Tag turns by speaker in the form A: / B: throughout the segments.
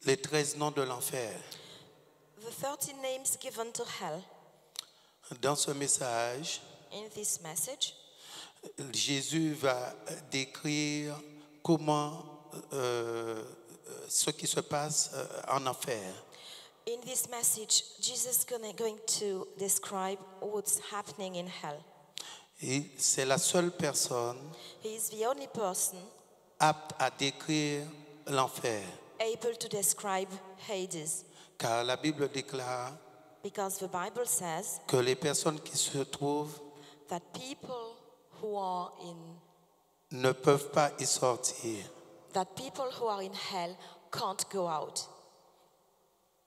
A: les 13 noms de l'enfer.
B: The 13 names given to hell.
A: Dans ce message,
B: In this message,
A: Jésus va décrire comment ce qui se passe en enfer.
B: in this message, Jesus is going to describe what's happening in hell.
A: Et c'est la seule personne
B: He is the only person
A: apte à décrire l'enfer.
B: able to describe Hades,
A: Car la Bible déclare
B: because the Bible says
A: que les personnes qui se trouvent
B: that people who are
A: ne peuvent pas y sortir.
B: in hell can't go out.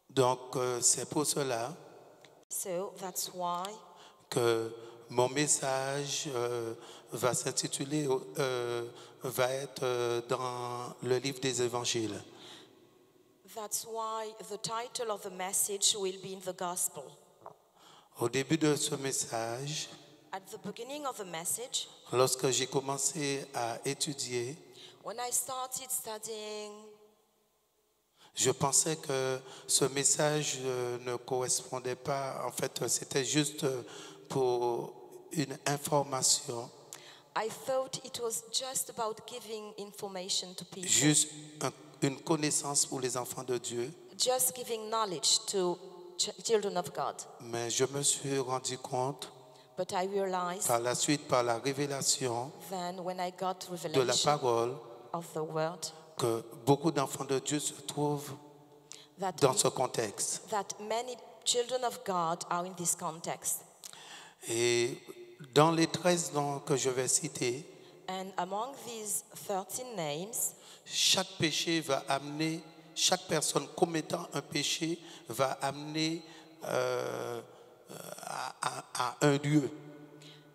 A: Donc c'est pour cela
B: So that's why
A: que mon message va s'intituler, va être dans le livre des évangiles.
B: the title of the message will be in the gospel.
A: Au début de ce message,
B: At the beginning of the message,
A: lorsque j'ai commencé à étudier,
B: when I started studying,
A: je pensais que ce message ne correspondait pas, en fait c'était juste pour une information,
B: I thought it was just about giving information to people,
A: juste une connaissance pour les enfants de Dieu.
B: just giving knowledge to children of God.
A: Mais je me suis rendu compte
B: But I realized
A: par la suite, par la révélation
B: then when I got
A: de la
B: revelation
A: parole,
B: of the word
A: que beaucoup d'enfants de Dieu se trouvent
B: that,
A: dans ce contexte.
B: that many children of God are in this context.
A: Et dans les 13 noms que je vais citer,
B: And among these 13 names,
A: chaque péché va amener, chaque personne commettant un péché va amener à un lieu.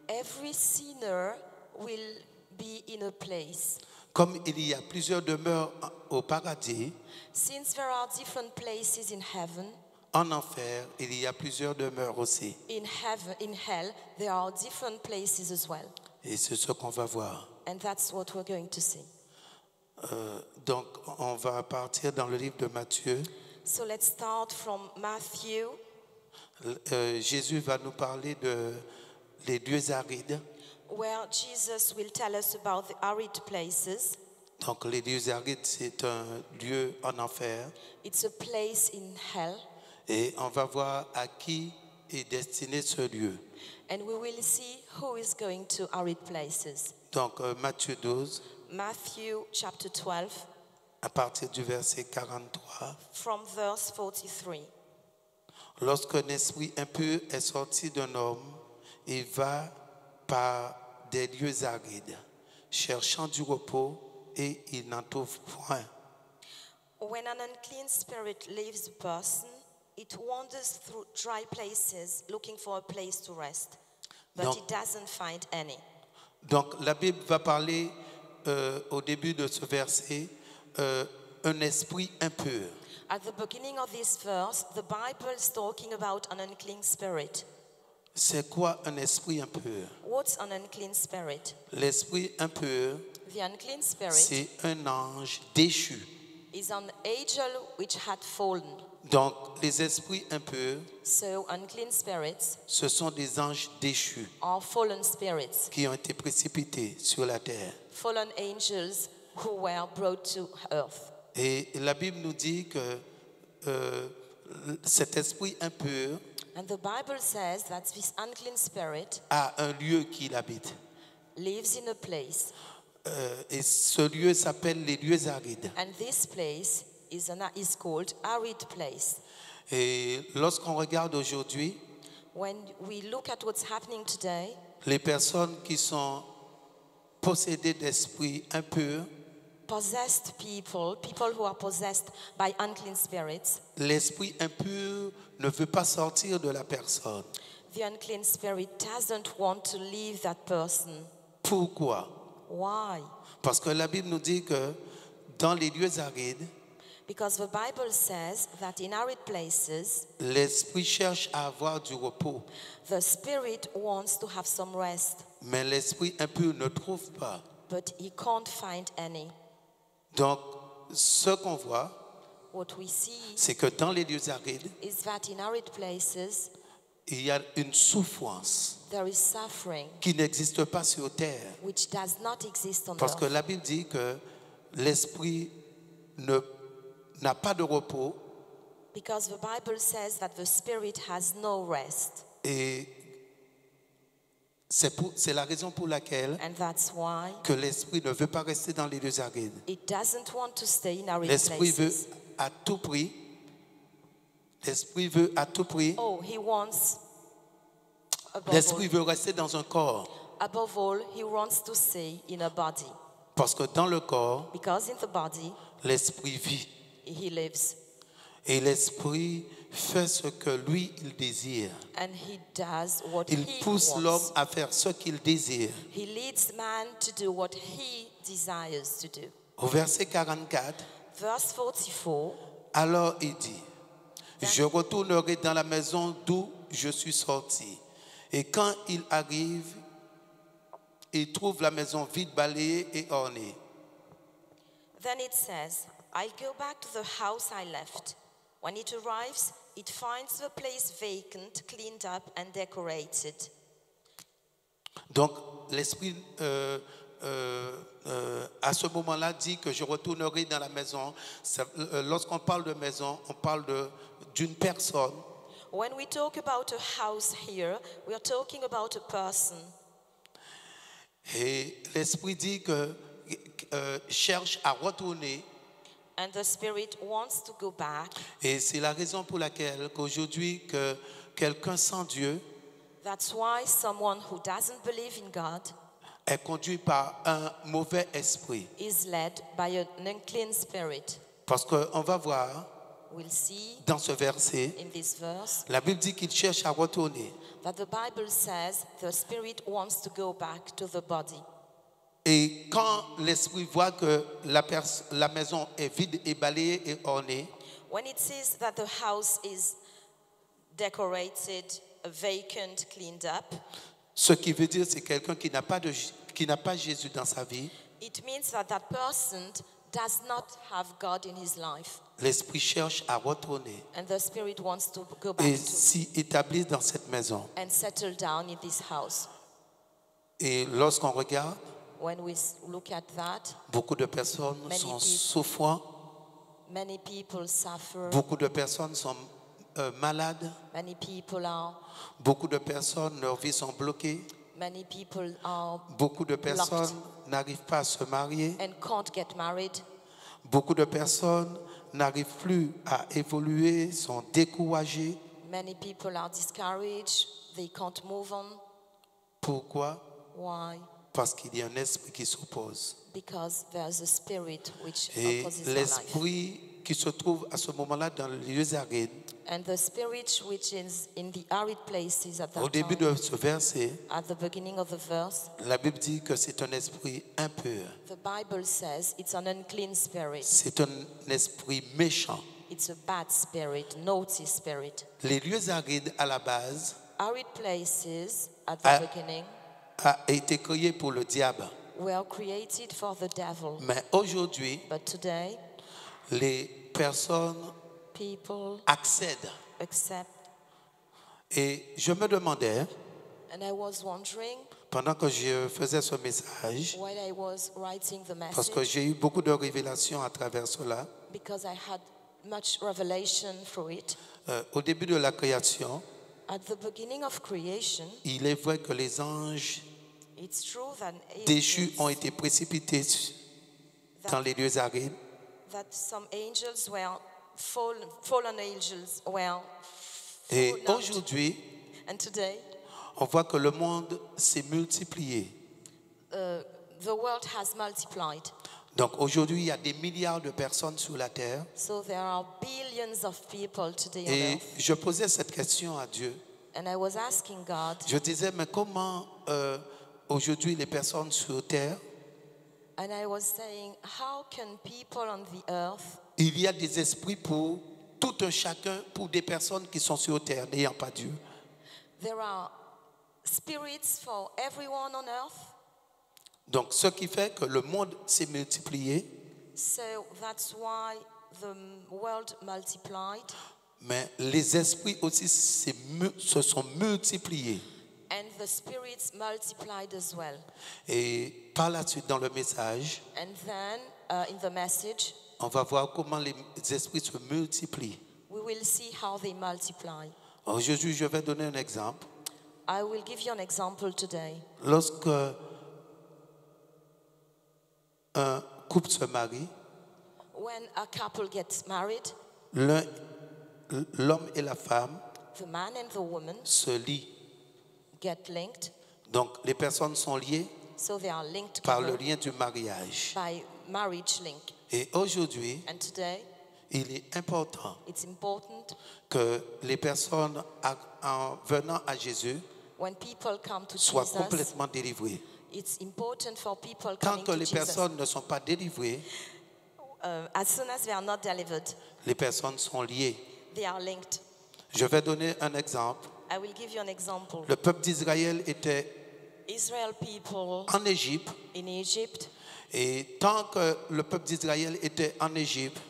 B: every sinner will be in a place.
A: Comme il y a plusieurs demeures au paradis,
B: Since there are different places in heaven,
A: en enfer, il y a plusieurs demeures aussi.
B: in hell, there are different places as well.
A: Et c'est ce qu'on va voir.
B: And that's what we're going to see.
A: Donc, on va partir dans le livre de Matthieu.
B: So let's start from Matthew.
A: Jésus va nous parler des lieux arides.
B: Where Jesus will tell us about the arid places.
A: Donc, les lieux arides, c'est un lieu en enfer.
B: It's a place in hell.
A: Et on va voir à qui est destiné ce lieu.
B: And we will see who is going to arid places.
A: Donc, Matthieu 12,
B: Matthew chapter 12,
A: à partir du verset 43.
B: from verse 43.
A: Lorsqu'un esprit impur est sorti d'un homme, il va par des lieux arides, cherchant du repos, et il n'en trouve point.
B: When an unclean spirit leaves a person, it wanders through dry places looking for a place to rest, but
A: Donc-
B: it doesn't find any.
A: Donc la Bible va parler au début de ce verset un esprit impur.
B: At the beginning of this verse, the Bible is talking about an unclean spirit.
A: C'est quoi un esprit impur?
B: What's an unclean spirit?
A: L'esprit impur,
B: The unclean spirit
A: c'est un ange déchu.
B: is an angel which had fallen.
A: Donc les esprits impurs,
B: So unclean spirits
A: ce sont des anges déchus
B: are fallen spirits,
A: qui ont été précipités sur la terre.
B: fallen angels who were brought to earth.
A: Et la Bible nous dit que cet esprit impur
B: And the Bible says that this unclean spirit
A: a un lieu qu'il habite.
B: lives in a place,
A: Et ce lieu s'appelle les lieux arides.
B: and this place is called arid place.
A: Et lorsqu'on regarde aujourd'hui,
B: When we look at what's happening today,
A: les personnes qui sont possédées d'esprits impurs,
B: possessed people who are possessed by unclean spirits,
A: l'esprit impur ne veut pas sortir de la personne.
B: the unclean spirit doesn't want to leave that person.
A: Pourquoi?
B: Why?
A: Parce que la Bible nous dit que dans les lieux arides,
B: Because the Bible says that in arid places,
A: l'esprit cherche à avoir du repos,
B: the spirit wants to have some rest,
A: mais l'esprit impur ne trouve pas.
B: but he can't find any.
A: Donc, ce qu'on voit,
B: what we see
A: c'est que dans les lieux arides,
B: is that in arid places,
A: il y a une souffrance
B: there is suffering
A: qui n'existe pas sur terre.
B: which does not exist on
A: Parce que
B: earth.
A: la Bible dit que l'esprit n'a pas de repos
B: Because the Bible says that the spirit has no rest.
A: et c'est la raison pour laquelle
B: And that's why
A: que l'esprit ne veut pas rester dans les lieux arides.
B: it doesn't want to stay in arid
A: L'esprit veut
B: places.
A: à tout prix, l'esprit veut à tout prix,
B: Oh, he wants,
A: l'esprit veut rester dans un corps.
B: above all, he wants to stay in a body.
A: Parce que dans le corps,
B: Because in the body,
A: l'esprit vit.
B: he lives.
A: Et l'esprit fait ce que lui, il désire.
B: And he does what
A: Il
B: he
A: pousse l'homme
B: wants.
A: à faire ce qu'il désire.
B: He leads man to do what he desires to do.
A: Au verset 44,
B: Verse 44,
A: alors il dit, je retournerai dans la maison d'où je suis sorti. Et quand il arrive, il trouve la maison vide, balayée et ornée.
B: then it says, I'll go back to the house I left. When it arrives, it finds the place vacant, cleaned up, and decorated.
A: Donc l'esprit à ce moment-là dit que je retournerai dans la maison. Lorsqu'on parle de maison, on parle d'une personne.
B: When we talk about a house here, we are talking about a person.
A: Et l'esprit dit que cherche à retourner.
B: And the spirit wants to go back.
A: Et c'est la raison pour laquelle qu'aujourd'hui que quelqu'un sans Dieu
B: That's why someone who doesn't believe in God
A: est conduit par un mauvais esprit.
B: is led by an unclean spirit.
A: Parce qu'on va voir
B: We'll see
A: dans ce verset,
B: in this verse
A: la Bible dit qu'il cherche à retourner.
B: that the Bible says the spirit wants to go back to the body.
A: Et quand l'esprit voit que la maison est vide et balayée et ornée,
B: When it says that the house is decorated, vacant, cleaned up,
A: ce qui veut dire c'est quelqu'un qui n'a pas Jésus dans sa vie.
B: it means that that person does not have God in his life.
A: L'esprit cherche à retourner
B: And the spirit wants to go
A: et
B: back to
A: s'y établir dans cette maison.
B: and settle down in this house.
A: Et lorsqu'on regarde,
B: When we look at that,
A: beaucoup de personnes
B: Many
A: sont
B: people.
A: souffrants,
B: many people suffer,
A: beaucoup de personnes sont malades,
B: many people are,
A: beaucoup de personnes, leurs vies sont bloquées,
B: many people are
A: beaucoup de personnes n'arrivent pas à se marier,
B: and can't get married.
A: beaucoup de personnes n'arrivent plus à évoluer, sont découragées.
B: Many people are discouraged, they can't move on.
A: Pourquoi?
B: Why?
A: Parce qu'il y a un esprit qui s'oppose.
B: Because there's a spirit which
A: Et
B: opposes their life.
A: l'esprit qui se trouve à ce moment-là dans les lieux arides,
B: And the spirit which is in the arid places at
A: au
B: that
A: début
B: time,
A: de ce verset,
B: at the beginning of the verse,
A: la Bible dit que c'est un esprit impur.
B: the Bible says it's an unclean spirit.
A: C'est un esprit méchant.
B: It's a bad spirit, naughty spirit.
A: Les lieux arides, à la base,
B: Arid places at the
A: Ah.
B: beginning
A: a été créé pour le diable.
B: were created for the devil.
A: Mais aujourd'hui,
B: But today,
A: les personnes
B: people
A: accèdent.
B: accept.
A: Et je me demandais,
B: And I was wondering,
A: pendant que je faisais ce message,
B: while I was writing the
A: parce que
B: message,
A: j'ai eu beaucoup de révélations à travers cela,
B: because I had much revelation through it.
A: au début de la création,
B: At the beginning of creation,
A: il est vrai que les anges
B: it's true that
A: déchus ont
B: angels,
A: été précipités dans les lieux arides.
B: that some angels were fallen angels were
A: Et
B: fallen out.
A: aujourd'hui,
B: And today,
A: on voit que le monde s'est multiplié.
B: the world has multiplied.
A: Donc aujourd'hui, il y a des milliards de personnes sur la terre.
B: So there are billions of people today on
A: Et
B: earth.
A: je posais cette question à Dieu.
B: And I was asking God,
A: Je disais, mais comment aujourd'hui les personnes sur terre,
B: and I was saying, how can people on the earth,
A: il y a des esprits pour tout un chacun, pour des personnes qui sont sur terre n'ayant pas Dieu.
B: there are spirits for everyone on earth?
A: Donc ce qui fait que le monde s'est multiplié.
B: So that's why the world multiplied
A: mais les esprits aussi se sont multipliés.
B: and the spirits multiplied as well.
A: Et par la suite, dans le message,
B: And then in the message,
A: on va voir comment les esprits se multiplient.
B: we will see how they multiply.
A: Aujourd'hui, je vais donner un exemple.
B: I will give you an example today.
A: Lorsque un couple se marie,
B: When a couple gets married,
A: l'homme et la femme
B: the man and the woman
A: se lient.
B: get linked.
A: Donc, les personnes sont liées
B: So they are linked
A: par le
B: together
A: lien du mariage.
B: by marriage link.
A: Et aujourd'hui,
B: And today,
A: il est important
B: it's important
A: que les personnes, en venant à Jésus,
B: when people come to
A: soient
B: Jesus,
A: complètement délivrées.
B: it's important for people
A: Tant
B: coming
A: que
B: to
A: les
B: Jesus.
A: personnes ne sont pas délivrées,
B: As soon as they are not delivered,
A: les personnes sont liées.
B: they are linked.
A: Je vais donner un exemple.
B: I will give you an example.
A: Le peuple d'Israël était
B: Israel people
A: en Égypte,
B: in Egypt,
A: et tant que le peuple d'Israël était en Égypte,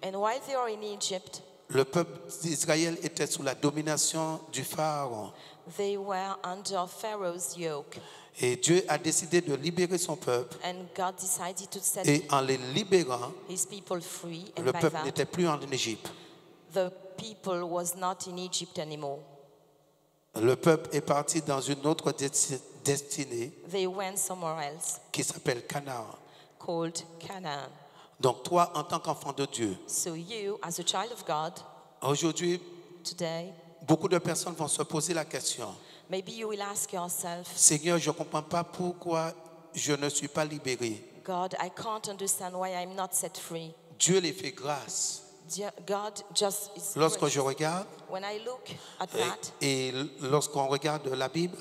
B: and while they are in Egypt,
A: le peuple d'Israël était sous la domination du Pharaon.
B: they were under Pharaoh's yoke.
A: Et Dieu a décidé de libérer son peuple.
B: And God decided to set
A: Et en les libérant,
B: his people free. And
A: le
B: by
A: peuple
B: that,
A: n'était plus en Égypte.
B: the people was not in Egypt anymore.
A: Le peuple est parti dans une autre destinée
B: They went somewhere else,
A: qui s'appelle Canaan.
B: called Canaan.
A: Donc toi, en tant qu'enfant de Dieu,
B: So you, as a child of God,
A: aujourd'hui,
B: today,
A: beaucoup de personnes vont se poser la question.
B: maybe you will ask yourself,
A: Seigneur, je ne comprends pas pourquoi je ne suis pas libéré.
B: God, I can't understand why I'm not set free.
A: Dieu les fait grâce.
B: God just is
A: Lorsque
B: grace.
A: je regarde,
B: When I look at that,
A: et lorsqu'on regarde la Bible,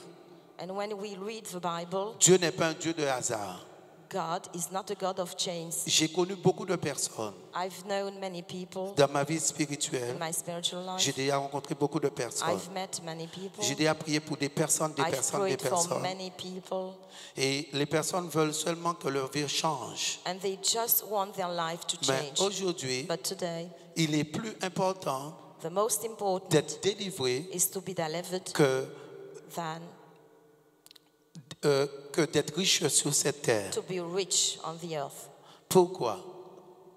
B: and when we read the Bible,
A: Dieu n'est pas un Dieu de hasard.
B: God is not a God of chance.
A: J'ai connu beaucoup de personnes
B: I've known many people
A: dans ma vie
B: in
A: spirituelle.
B: my spiritual
A: J'ai
B: life.
A: déjà rencontré beaucoup de personnes.
B: I've met many people.
A: J'ai déjà prié pour des personnes, des
B: I've
A: personnes, des
B: prayed for
A: personnes.
B: many people,
A: Et les personnes veulent seulement que leur vie change.
B: and they just want their life to
A: Mais
B: change.
A: aujourd'hui,
B: But today,
A: il est plus important
B: the most important
A: d'être délivré
B: is to be delivered than
A: que d'être riche sur cette terre.
B: to be rich on the earth.
A: Pourquoi?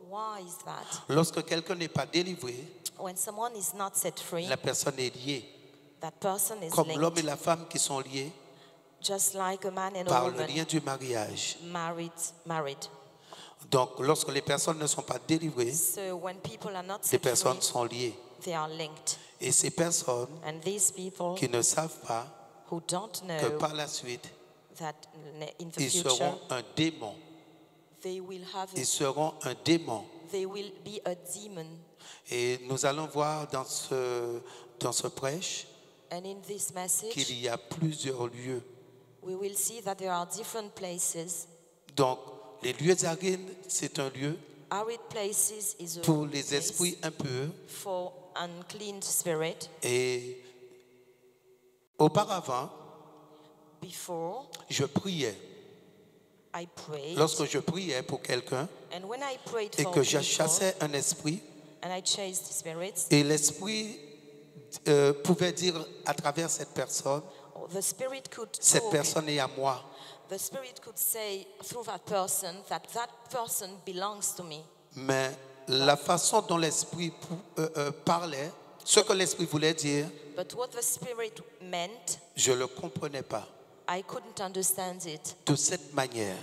B: Why is that?
A: Lorsque quelqu'un n'est pas délivré,
B: When someone is not set free,
A: la personne est liée.
B: that person is
A: Comme l'homme et
B: linked,
A: la femme qui sont liés
B: just like a man and a
A: par le
B: woman
A: lien du mariage.
B: married.
A: Donc, lorsque les personnes ne sont pas délivrées,
B: So when people are not
A: les
B: set
A: personnes
B: free,
A: sont liées.
B: they are linked.
A: Et ces personnes
B: And these people
A: qui ne savent pas
B: who don't
A: que
B: know
A: par la suite,
B: that in the
A: ils
B: future
A: seront un démon.
B: they will have
A: Ils seront un démon.
B: they will be a demon.
A: Et nous allons voir dans ce prêche
B: And in this message,
A: qu'il y a plusieurs lieux.
B: we will see that there are different places.
A: Donc, les lieux arides, c'est un lieu
B: Arid places is a
A: pour les
B: place
A: esprits impurs.
B: for unclean spirit.
A: Et auparavant,
B: Before
A: je priais.
B: I prayed,
A: Lorsque je priais pour quelqu'un
B: and when I prayed
A: et
B: for
A: que je
B: people,
A: chassais un esprit,
B: and I chased spirits,
A: et l'esprit pouvait dire à travers cette personne,
B: the spirit could
A: cette
B: talk.
A: personne est à moi.
B: The spirit could say through that person belongs to me.
A: Mais la façon dont l'esprit parlait, ce que l'esprit voulait dire,
B: But what the spirit meant,
A: je ne le comprenais pas
B: I couldn't understand it
A: de cette manière.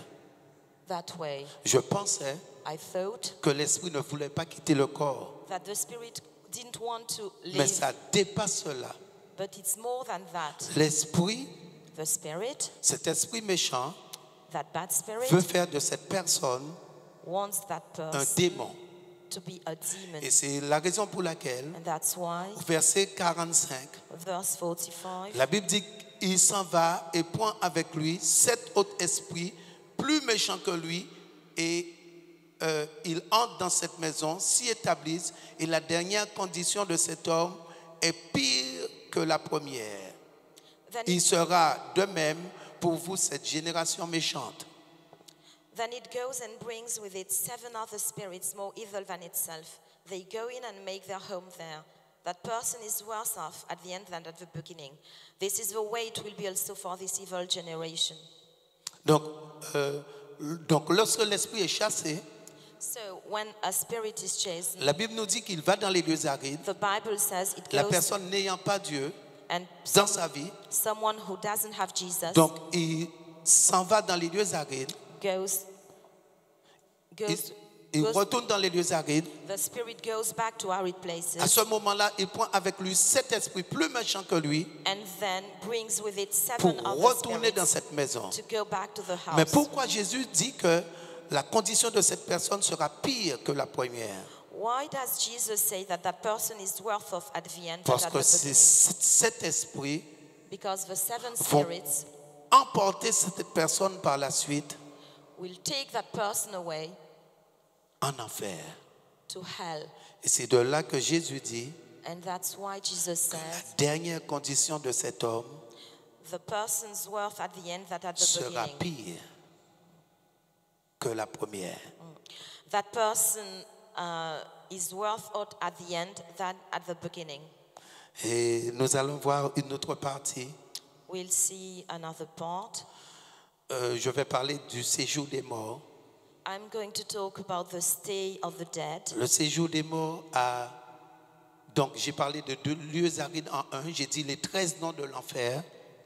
B: that way.
A: Je pensais
B: I thought
A: que l'esprit ne voulait pas quitter le corps.
B: that the spirit didn't want to
A: Mais
B: live,
A: ça dépasse cela.
B: but it's more than that.
A: L'esprit,
B: The spirit,
A: cet esprit méchant,
B: that bad spirit,
A: veut faire de cette personne
B: wants that
A: un
B: person
A: démon.
B: to be a demon.
A: Et c'est la raison pour laquelle,
B: And that's why,
A: au verset 45,
B: verse 45,
A: la Bible dit qu'il s'en va et prend avec lui 7 autres esprits plus méchants que lui et il entre dans cette maison, s'y établissent et la dernière condition de cet homme est pire que la première.
B: then
A: Il sera de même pour vous cette génération méchante.
B: Then it goes and brings with it 7 other spirits more evil than itself. They go in and make their home there. That person is worse off at the end than at the beginning. This is the way it will be also for this evil generation.
A: Donc, lorsque l'esprit est chassé,
B: So when a spirit is chased,
A: la Bible nous dit qu'il va dans les lieux arides.
B: the Bible says it
A: La
B: goes,
A: personne n'ayant pas Dieu
B: and
A: dans sa vie,
B: someone who doesn't have Jesus
A: donc il s'en va dans les lieux arides.
B: goes,
A: Il retourne dans les lieux arides.
B: the spirit goes back to arid places.
A: À ce moment-là, il prend avec lui 7 esprits plus méchants que lui
B: And then brings with it 7
A: pour
B: other
A: retourner dans
B: spirits
A: cette maison.
B: to go back to the
A: Mais
B: house.
A: pourquoi Jésus dit que la condition de cette personne sera pire que la première?
B: Why does Jesus say that that person is worse off at the end than
A: Parce
B: at
A: que
B: the
A: ces
B: beginning?
A: 7 esprits
B: Because the 7
A: vont
B: spirits
A: emporter cette personne par la suite
B: will take that person away
A: en enfer.
B: to hell.
A: Et c'est de là que Jésus dit
B: And that's why Jesus
A: la
B: says
A: dernière condition de cet homme
B: the person's worth at the end than at the
A: sera
B: beginning.
A: pire que la première.
B: That person is worth out at the end than at the beginning.
A: Et nous allons voir une autre partie.
B: We'll see another part.
A: Je vais parler du séjour des morts.
B: I'm going to talk about the stay of the dead.
A: Le séjour des morts a... Donc j'ai parlé de 2 lieux arides en un. J'ai dit les 13 noms de l'enfer.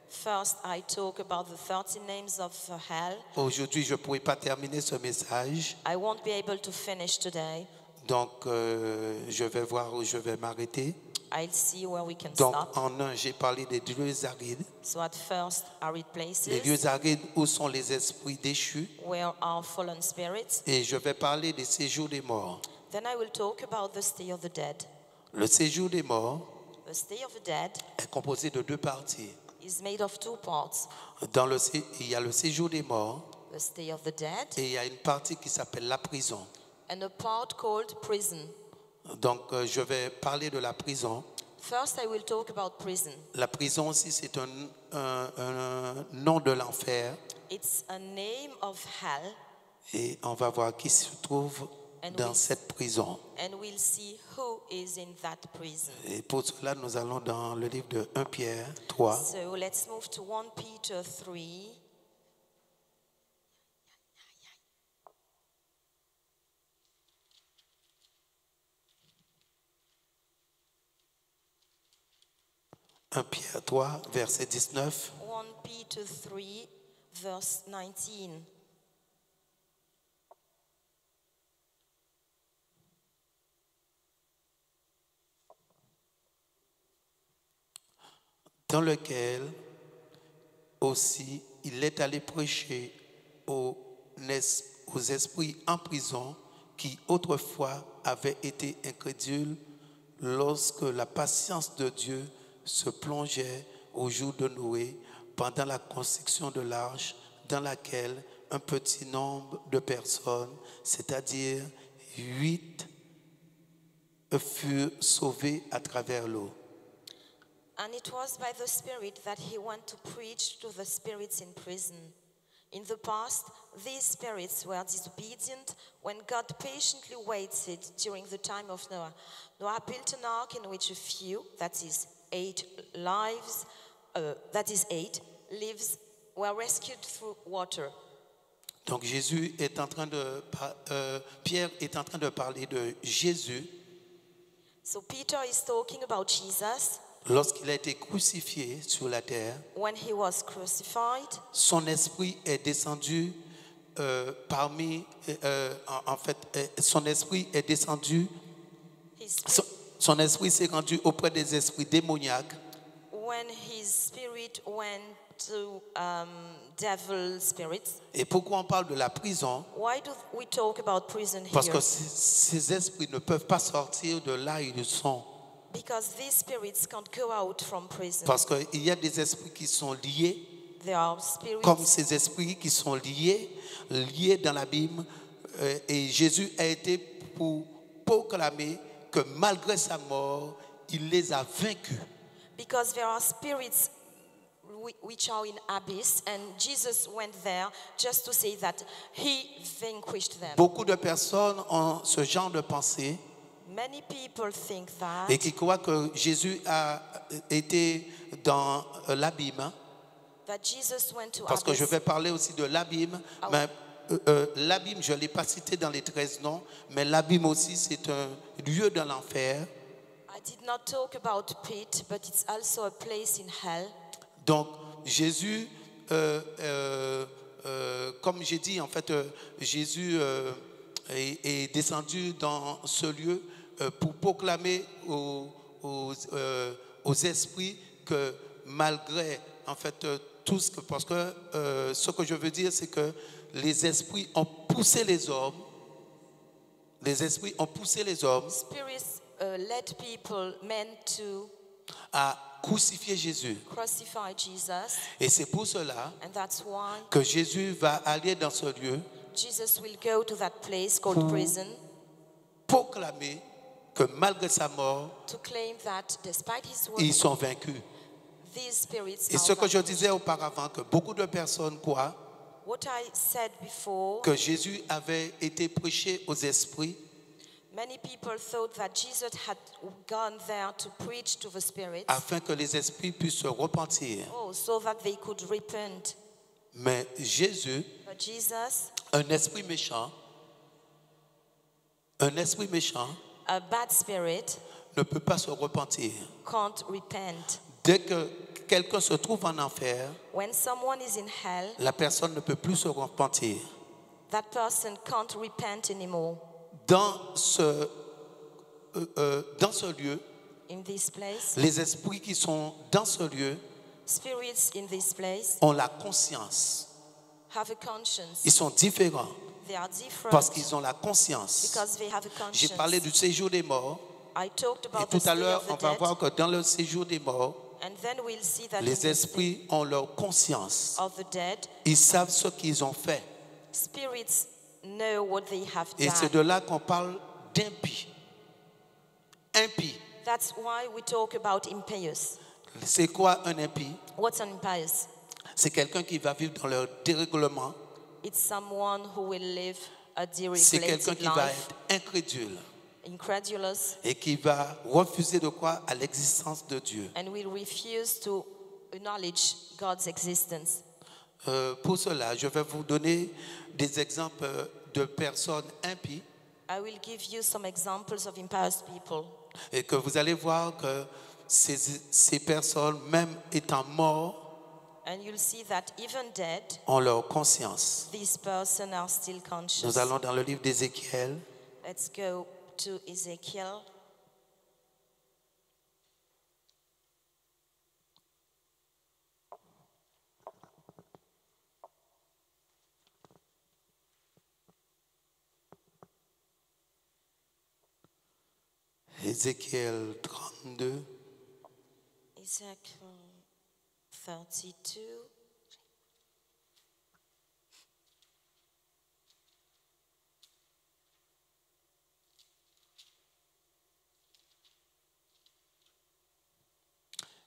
B: First, I talk about the 30 names of hell.
A: Aujourd'hui, je ne pourrai pas terminer ce message.
B: I won't be able to finish today.
A: Donc je vais voir où je vais m'arrêter.
B: I'll see where we can
A: Donc
B: stop.
A: en un, j'ai parlé des lieux arides.
B: So at first, arid
A: Les
B: places
A: lieux arides où sont les esprits déchus.
B: where are fallen spirits.
A: Et je vais parler des séjours des morts.
B: Then I will talk about the stay of the dead.
A: Le séjour des morts
B: The stay of the dead
A: est composé de 2 parties.
B: is made of 2 parts.
A: Il y a le séjour des morts
B: The stay of the dead
A: et il y a une partie qui s'appelle la prison.
B: and a part called prison.
A: Donc je vais parler de la prison.
B: First, I will talk about prison.
A: La prison aussi, c'est un nom de l'enfer.
B: It's a name of hell,
A: Et on va voir qui se trouve dans cette prison.
B: and we'll see who is in that prison.
A: Et pour cela, nous allons dans le livre de 1 Pierre 3.
B: So let's move to 1 Peter 3.
A: Pierre 3, verset 19.
B: 1 Peter 3, verse 19.
A: Dans lequel aussi il est allé prêcher aux esprits en prison qui autrefois avaient été incrédules lorsque la patience de Dieu se plongeait au jour de Noé pendant la construction de l'arche dans laquelle un petit nombre de personnes, c'est-à-dire 8, furent sauvées à travers l'eau.
B: And it was by the Spirit that he went to preach to the spirits in prison. In the past, these spirits were disobedient when God patiently waited during the time of Noah. Noah built an ark in which a few, that is 8 lives, were rescued through water.
A: Donc Pierre est en train de parler de Jésus
B: So Peter is talking about Jesus.
A: lorsqu'il a été crucifié sur la terre.
B: When he was crucified,
A: Son esprit est descendu son esprit est descendu, son esprit s'est rendu auprès des esprits démoniaques.
B: when his spirit went to devil spirits.
A: Et pourquoi on parle de la prison?
B: Why do we talk about prison
A: Parce
B: here?
A: que ces esprits ne peuvent pas sortir de là où ils sont.
B: Because these spirits can't go out from prison.
A: Parce qu'il y a des esprits qui sont liés,
B: There are spirits
A: comme ces esprits qui sont liés dans l'abîme. Et Jésus a été pour proclamer que malgré sa mort, il les a vaincus.
B: because there are spirits which are in abyss, and Jesus went there just to say that he vanquished them.
A: Beaucoup de personnes ont ce genre de pensée
B: Many people think that,
A: et qui croient que Jésus a été dans l'abîme.
B: that Jesus went to
A: Parce que je
B: abyss.
A: vais parler aussi de l'abîme. Mais l'abîme, je ne l'ai pas cité dans les 13 noms, mais l'abîme aussi, c'est un lieu de l'enfer.
B: I did not talk about pit, but it's also a place in hell.
A: Donc, Jésus, comme j'ai dit, en fait, Jésus est descendu dans ce lieu pour proclamer aux esprits que malgré, en fait, tout ce que... Parce que ce que je veux dire, c'est que les esprits ont poussé les hommes. Les esprits ont poussé les hommes
B: Spirits led people, men, to
A: à crucifier Jésus.
B: crucify Jesus,
A: Et c'est pour cela
B: and that's why
A: que Jésus va aller dans ce lieu
B: Jesus will go to that place called prison
A: proclamer que malgré sa mort,
B: to claim that despite his
A: ils
B: work,
A: sont vaincus.
B: these spirits
A: Et
B: are
A: ce que je
B: vanquished.
A: disais auparavant, que beaucoup de personnes croient
B: What I said before,
A: que Jésus avait été prêché aux esprits
B: many people thought that Jesus had gone there to preach to the spirits,
A: afin que les esprits puissent se repentir.
B: so that they could repent.
A: Mais Jésus,
B: But Jesus,
A: un esprit méchant,
B: a bad spirit,
A: ne peut pas se repentir.
B: can't repent.
A: Dès que quelqu'un se trouve en enfer,
B: When someone is in hell,
A: la personne ne peut plus se repentir.
B: that person can't repent anymore.
A: Dans ce lieu,
B: In this place,
A: les esprits qui sont dans ce lieu
B: spirits in this place
A: ont la conscience.
B: have a conscience.
A: Ils sont différents
B: They are different
A: parce qu'ils ont la conscience.
B: because they have a
A: J'ai
B: conscience.
A: parlé du séjour des morts
B: I talked
A: et
B: about the
A: tout à
B: stay
A: l'heure,
B: of the
A: on va
B: dead,
A: voir que dans le séjour des morts,
B: and then we'll see that in
A: les
B: the stay
A: esprits ont leur conscience.
B: of the dead,
A: Ils savent ce qu'ils ont fait.
B: spirits know what they have
A: Et c'est de
B: done.
A: là qu'on parle d'impie. Impie.
B: That's why we talk about impious.
A: C'est quoi un impie?
B: What's an impious?
A: C'est quelqu'un qui va vivre dans leur dérèglement.
B: It's someone who will live a
A: C'est quelqu'un
B: deregulated
A: qui va
B: life,
A: être incrédule
B: incredulous,
A: et qui va refuser de croire à l'existence de Dieu.
B: and will refuse to acknowledge God's existence.
A: Pour cela, je vais vous donner des exemples de personnes impies
B: I will give you some examples of impious people,
A: et que vous allez voir que ces personnes, même étant morts,
B: and you'll see that even dead,
A: ont leur conscience.
B: these persons are still conscious.
A: Nous allons dans le livre d'Ézéchiel,
B: Let's go to Ezekiel.
A: Ézéchiel 32.
B: Ezekiel 32.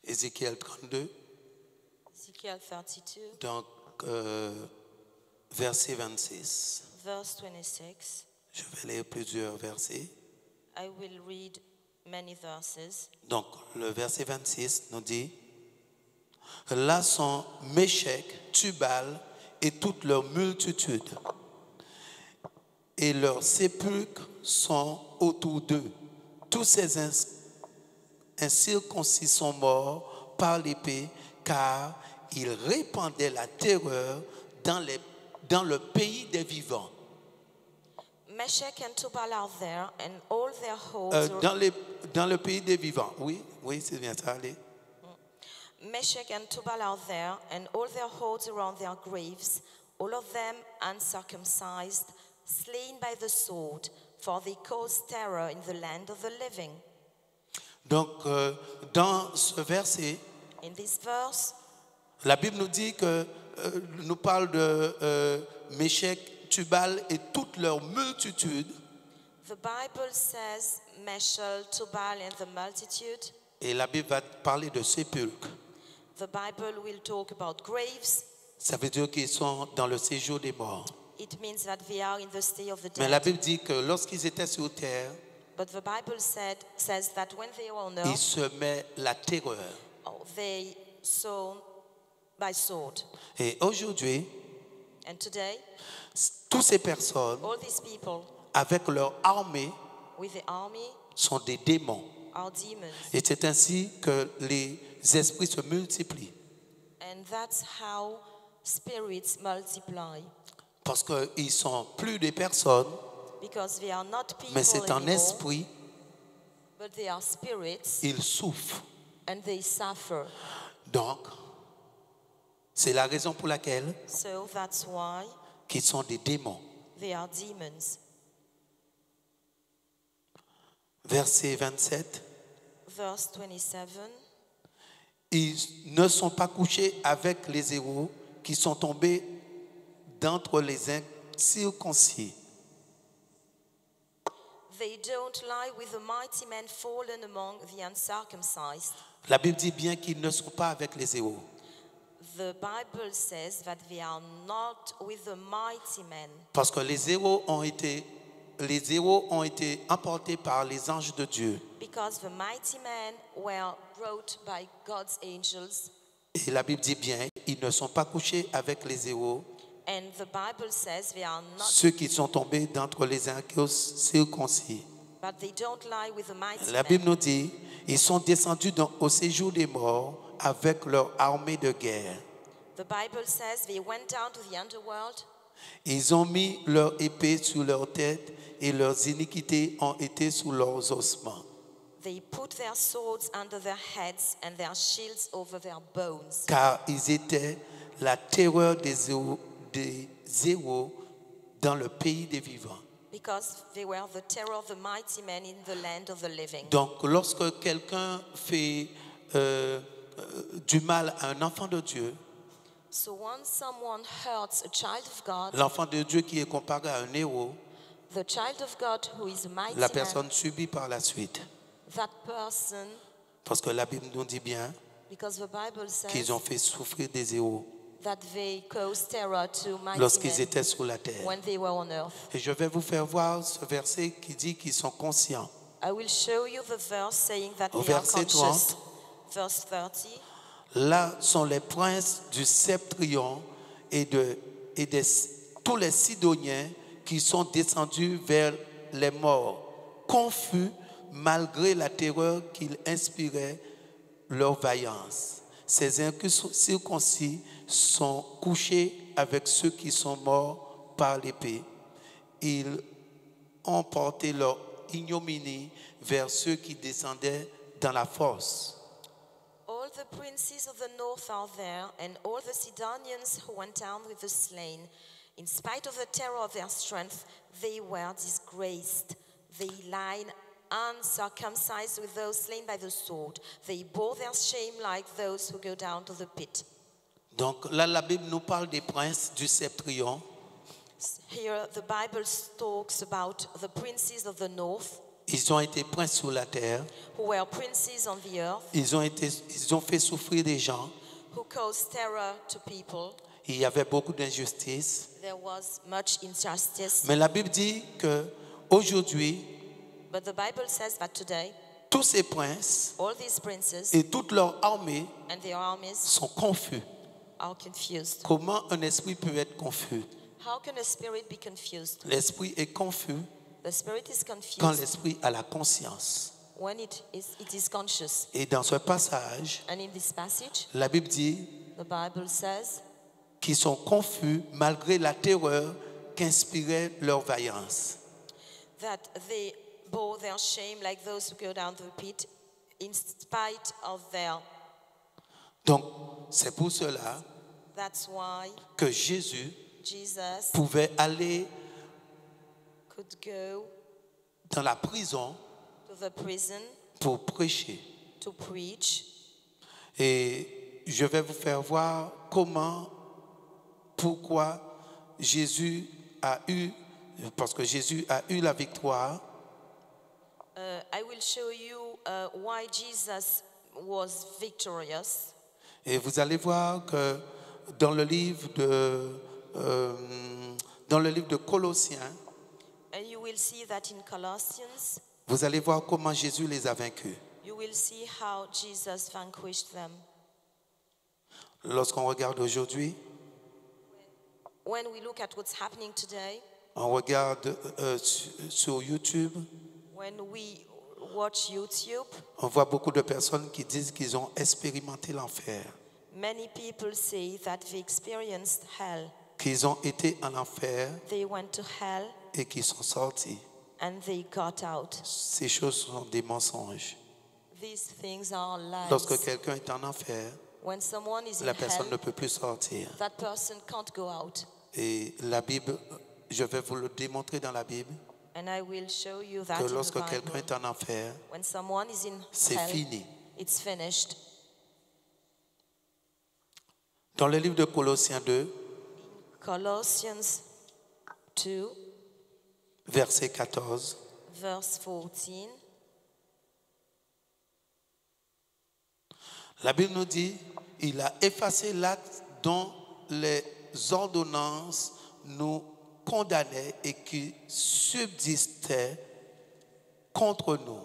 A: Ézéchiel 32,
B: Ezekiel 32,
A: donc verset 26.
B: verse 26.
A: Je vais lire plusieurs versets.
B: I will read many verses.
A: Donc le verset 26 nous dit: là sont Méchec, Tubal et toute leur multitude, et leurs sépulcres sont autour d'eux. Tous ces incirconcis sont morts par l'épée, car ils répandaient la terreur dans le pays des vivants.
B: Meshach and Tubal are there, and all their hosts.
A: Dans le pays des vivants. Oui, c'est bien ça. Allez.
B: Meshach and Tubal are there, and all their hosts around their graves, all of them uncircumcised, slain by the sword, for they caused terror in the land of the living.
A: Donc, dans ce verset,
B: In this verse,
A: la Bible nous dit que nous parle de Méchec, Tubal et toute leur multitude.
B: the Bible says Meshach, Tubal, and the multitude,
A: Et la Bible va parler de sépulcres.
B: The Bible will talk about graves.
A: Ça veut dire qu'ils sont dans le séjour des morts.
B: It means that they are in the state of the
A: Mais la
B: dead.
A: Bible dit que lorsqu'ils étaient sur terre,
B: But the Bible says that when they were on
A: ils
B: earth,
A: semaient la terreur.
B: they saw by sword.
A: Et aujourd'hui,
B: And today,
A: toutes ces personnes,
B: all these people
A: avec leur armée,
B: with the army
A: sont des démons.
B: are demons.
A: Et c'est ainsi que les esprits se multiplient.
B: And that's how spirits multiply.
A: Parce qu'ils sont plus des personnes,
B: Because they are not people
A: mais c'est un
B: anymore,
A: esprit,
B: but they are spirits,
A: ils souffrent.
B: and they suffer.
A: Donc, c'est la raison pour laquelle
B: So that's why
A: ils sont des démons.
B: they are demons.
A: Verset 27.
B: Verse 27.
A: Ils ne sont pas couchés avec les héros qui sont tombés d'entre les incirconcis.
B: They don't lie with the mighty men fallen among the uncircumcised.
A: La Bible dit bien qu'ils ne sont pas avec les héros.
B: The Bible says that they are not with the mighty men,
A: Parce que les héros ont été emportés par les anges de Dieu.
B: because the mighty men were brought by God's angels.
A: Et la Bible dit bien, ils ne sont pas couchés avec les héros,
B: And the Bible says they are not,
A: ceux qui sont tombés d'entre les incirconcis.
B: but they don't lie with the mighty
A: La
B: men.
A: Bible nous dit, ils sont descendus au séjour des morts avec leur armée de guerre.
B: The Bible says they went down to the underworld.
A: Ils ont mis leur épée sur leur tête et leurs iniquités ont été sous leurs ossements.
B: They put their swords under their heads and their shields over their bones.
A: Car ils étaient la terreur des héros dans le pays des vivants.
B: Because they were the terror of the mighty men in the land of the living.
A: Donc, lorsque quelqu'un fait du mal à un enfant de Dieu,
B: So once someone hurts a child of God,
A: l'enfant de Dieu qui est comparé à un héros,
B: the child of God who is a mighty
A: la
B: man,
A: personne subit par la suite.
B: that person,
A: Parce que la Bible nous dit bien
B: because the Bible says
A: qu'ils ont fait souffrir des héros
B: that they caused terror to mighty
A: lorsqu'ils
B: men
A: étaient sur la terre.
B: when they were on earth.
A: Et je vais vous faire voir ce verset qui dit qu'ils sont conscients.
B: I will show you the verse saying that
A: Au
B: they are
A: verset
B: conscious. Verse 30.
A: Là sont les princes du Septrion et tous les Sidoniens qui sont descendus vers les morts, confus malgré la terreur qu'ils inspiraient leur vaillance. Ces incirconcis sont couchés avec ceux qui sont morts par l'épée. Ils ont porté leur ignominie vers ceux qui descendaient dans la fosse.
B: All the princes of the north are there, and all the Sidonians who went down with the slain. In spite of the terror of their strength, they were disgraced. They lie uncircumcised with those slain by the sword. They bore their shame like those who go down to the pit.
A: Donc là, la Bible nous parle des princes du Septrion.
B: Here, the Bible talks about the princes of the north,
A: Ils ont été princes sur la terre.
B: who were princes on the earth,
A: Ils ont fait souffrir des gens.
B: who caused terror to people.
A: Il y avait beaucoup d'injustice.
B: There was much injustice.
A: Mais la Bible dit que aujourd'hui,
B: But the Bible says that today,
A: tous ces princes
B: all these princes
A: et toute leur armée
B: and their armies
A: sont confus.
B: are confused.
A: Comment un esprit peut être confus?
B: How can a spirit be confused?
A: L'esprit est confus
B: The spirit is
A: quand
B: confused
A: l'esprit a la conscience.
B: when it is conscious.
A: Et dans ce passage,
B: And in this passage,
A: la Bible dit
B: the Bible says
A: qu'ils sont confus malgré la terreur qu'inspirait leur vaillance.
B: that they bore their shame like those who go down to the pit in spite of their.
A: Donc, c'est pour cela
B: That's why
A: que Jésus
B: Jesus
A: pouvait aller
B: could go
A: dans la prison
B: to the prison
A: pour prêcher.
B: to preach.
A: Et je vais vous faire voir pourquoi Jésus a eu, parce que Jésus a eu la victoire,
B: I will show you why Jesus was victorious.
A: Et vous allez voir que dans le livre de Colossiens,
B: And you will see that in Colossians,
A: vous allez voir comment Jésus les a vaincus.
B: you will see how Jesus vanquished them.
A: Lorsqu'on regarde aujourd'hui,
B: When we look at what's happening today,
A: on regarde sur YouTube,
B: when we watch YouTube,
A: on voit beaucoup de personnes qui disent qu'ils ont expérimenté l'enfer,
B: many people say that they experienced hell.
A: qu'ils ont été en enfer
B: They went to hell
A: et qu'ils sont sortis.
B: and they got out.
A: Ces choses sont des mensonges.
B: These things are
A: Lorsque
B: lies.
A: quelqu'un est en enfer,
B: When someone is in
A: la personne ne
B: hell,
A: peut plus sortir.
B: that person can't go out.
A: Et la Bible, je vais vous le démontrer dans la Bible,
B: And I will show you that
A: que
B: in the
A: lorsque quelqu'un
B: Bible.
A: est en enfer,
B: When someone is in
A: c'est
B: hell,
A: fini.
B: it's finished.
A: Dans le livre de Colossiens 2,
B: Colossians 2,
A: verset 14,
B: verse 14.
A: la Bible nous dit, il a effacé l'acte dont les ordonnances nous condamnaient et qui subsistait contre nous.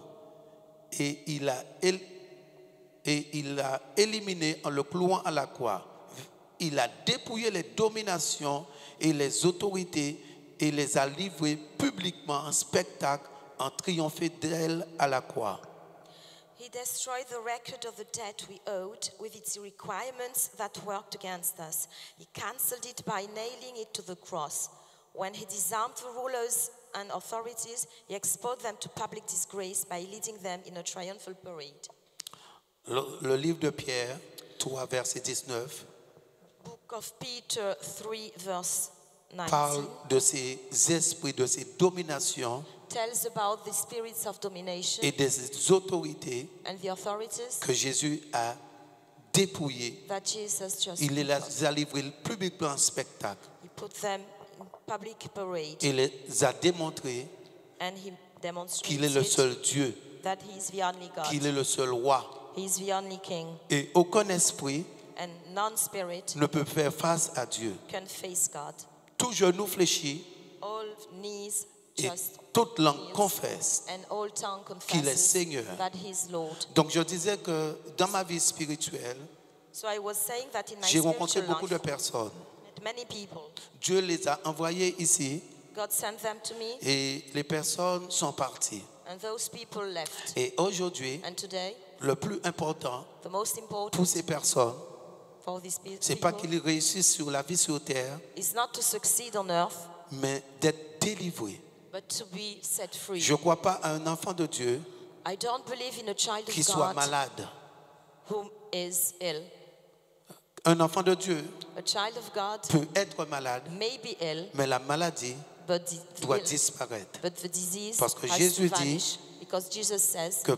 A: Et il a éliminé en le clouant à la croix. Il a dépouillé les dominations et les autorités et les a livrées publiquement en spectacle en triomphant d'elles à la croix.
B: He destroyed the record of the debt we owed with its requirements that worked against us. He cancelled it by nailing it to the cross. When he disarmed the rulers and authorities, he exposed them to public disgrace by leading them in a triumphal parade.
A: Le livre de Pierre, 3, verset 19,
B: Book of Peter 3, verse 19,
A: parle de ces esprits, de ces dominations
B: tells about the spirits of domination
A: et des autorités
B: and the authorities
A: que Jésus a dépouillées.
B: that Jesus just
A: Il les a livrées publiquement en spectacle.
B: he put them in public parade
A: Il les a démontrées
B: and he
A: qu'il est le
B: demonstrated
A: seul Dieu,
B: that he is the only God.
A: qu'il est le seul roi.
B: He is the only king,
A: Et aucun esprit
B: and none spirit
A: ne peut faire face à Dieu.
B: can face God.
A: Tout genou fléchit
B: All knees
A: et
B: just
A: toute langue confesse.
B: and all tongue
A: qu'il est
B: confesses
A: Seigneur.
B: that he is Lord.
A: Donc je disais que dans ma vie spirituelle,
B: So I was saying that in my
A: j'ai rencontré
B: spiritual
A: beaucoup de
B: life,
A: personnes.
B: met many people.
A: Dieu les a envoyés ici
B: God sent them to me,
A: et les personnes sont parties.
B: and those people left.
A: Et aujourd'hui,
B: And today,
A: le plus important
B: the most important
A: pour ces personnes,
B: for these
A: c'est pas
B: people
A: qu'ils réussissent sur la vie sur terre,
B: is not to succeed on earth,
A: mais d'être délivrés.
B: but to be set free.
A: Je ne crois pas à un enfant de Dieu
B: I don't believe in a child
A: qui
B: of
A: soit
B: God
A: malade.
B: who is ill.
A: Un enfant de Dieu
B: A child of God
A: peut être malade,
B: may be ill,
A: mais la maladie
B: but
A: doit disparaître.
B: but the disease
A: Parce que
B: has
A: Jésus
B: to
A: dit
B: vanish, because Jesus says,
A: Que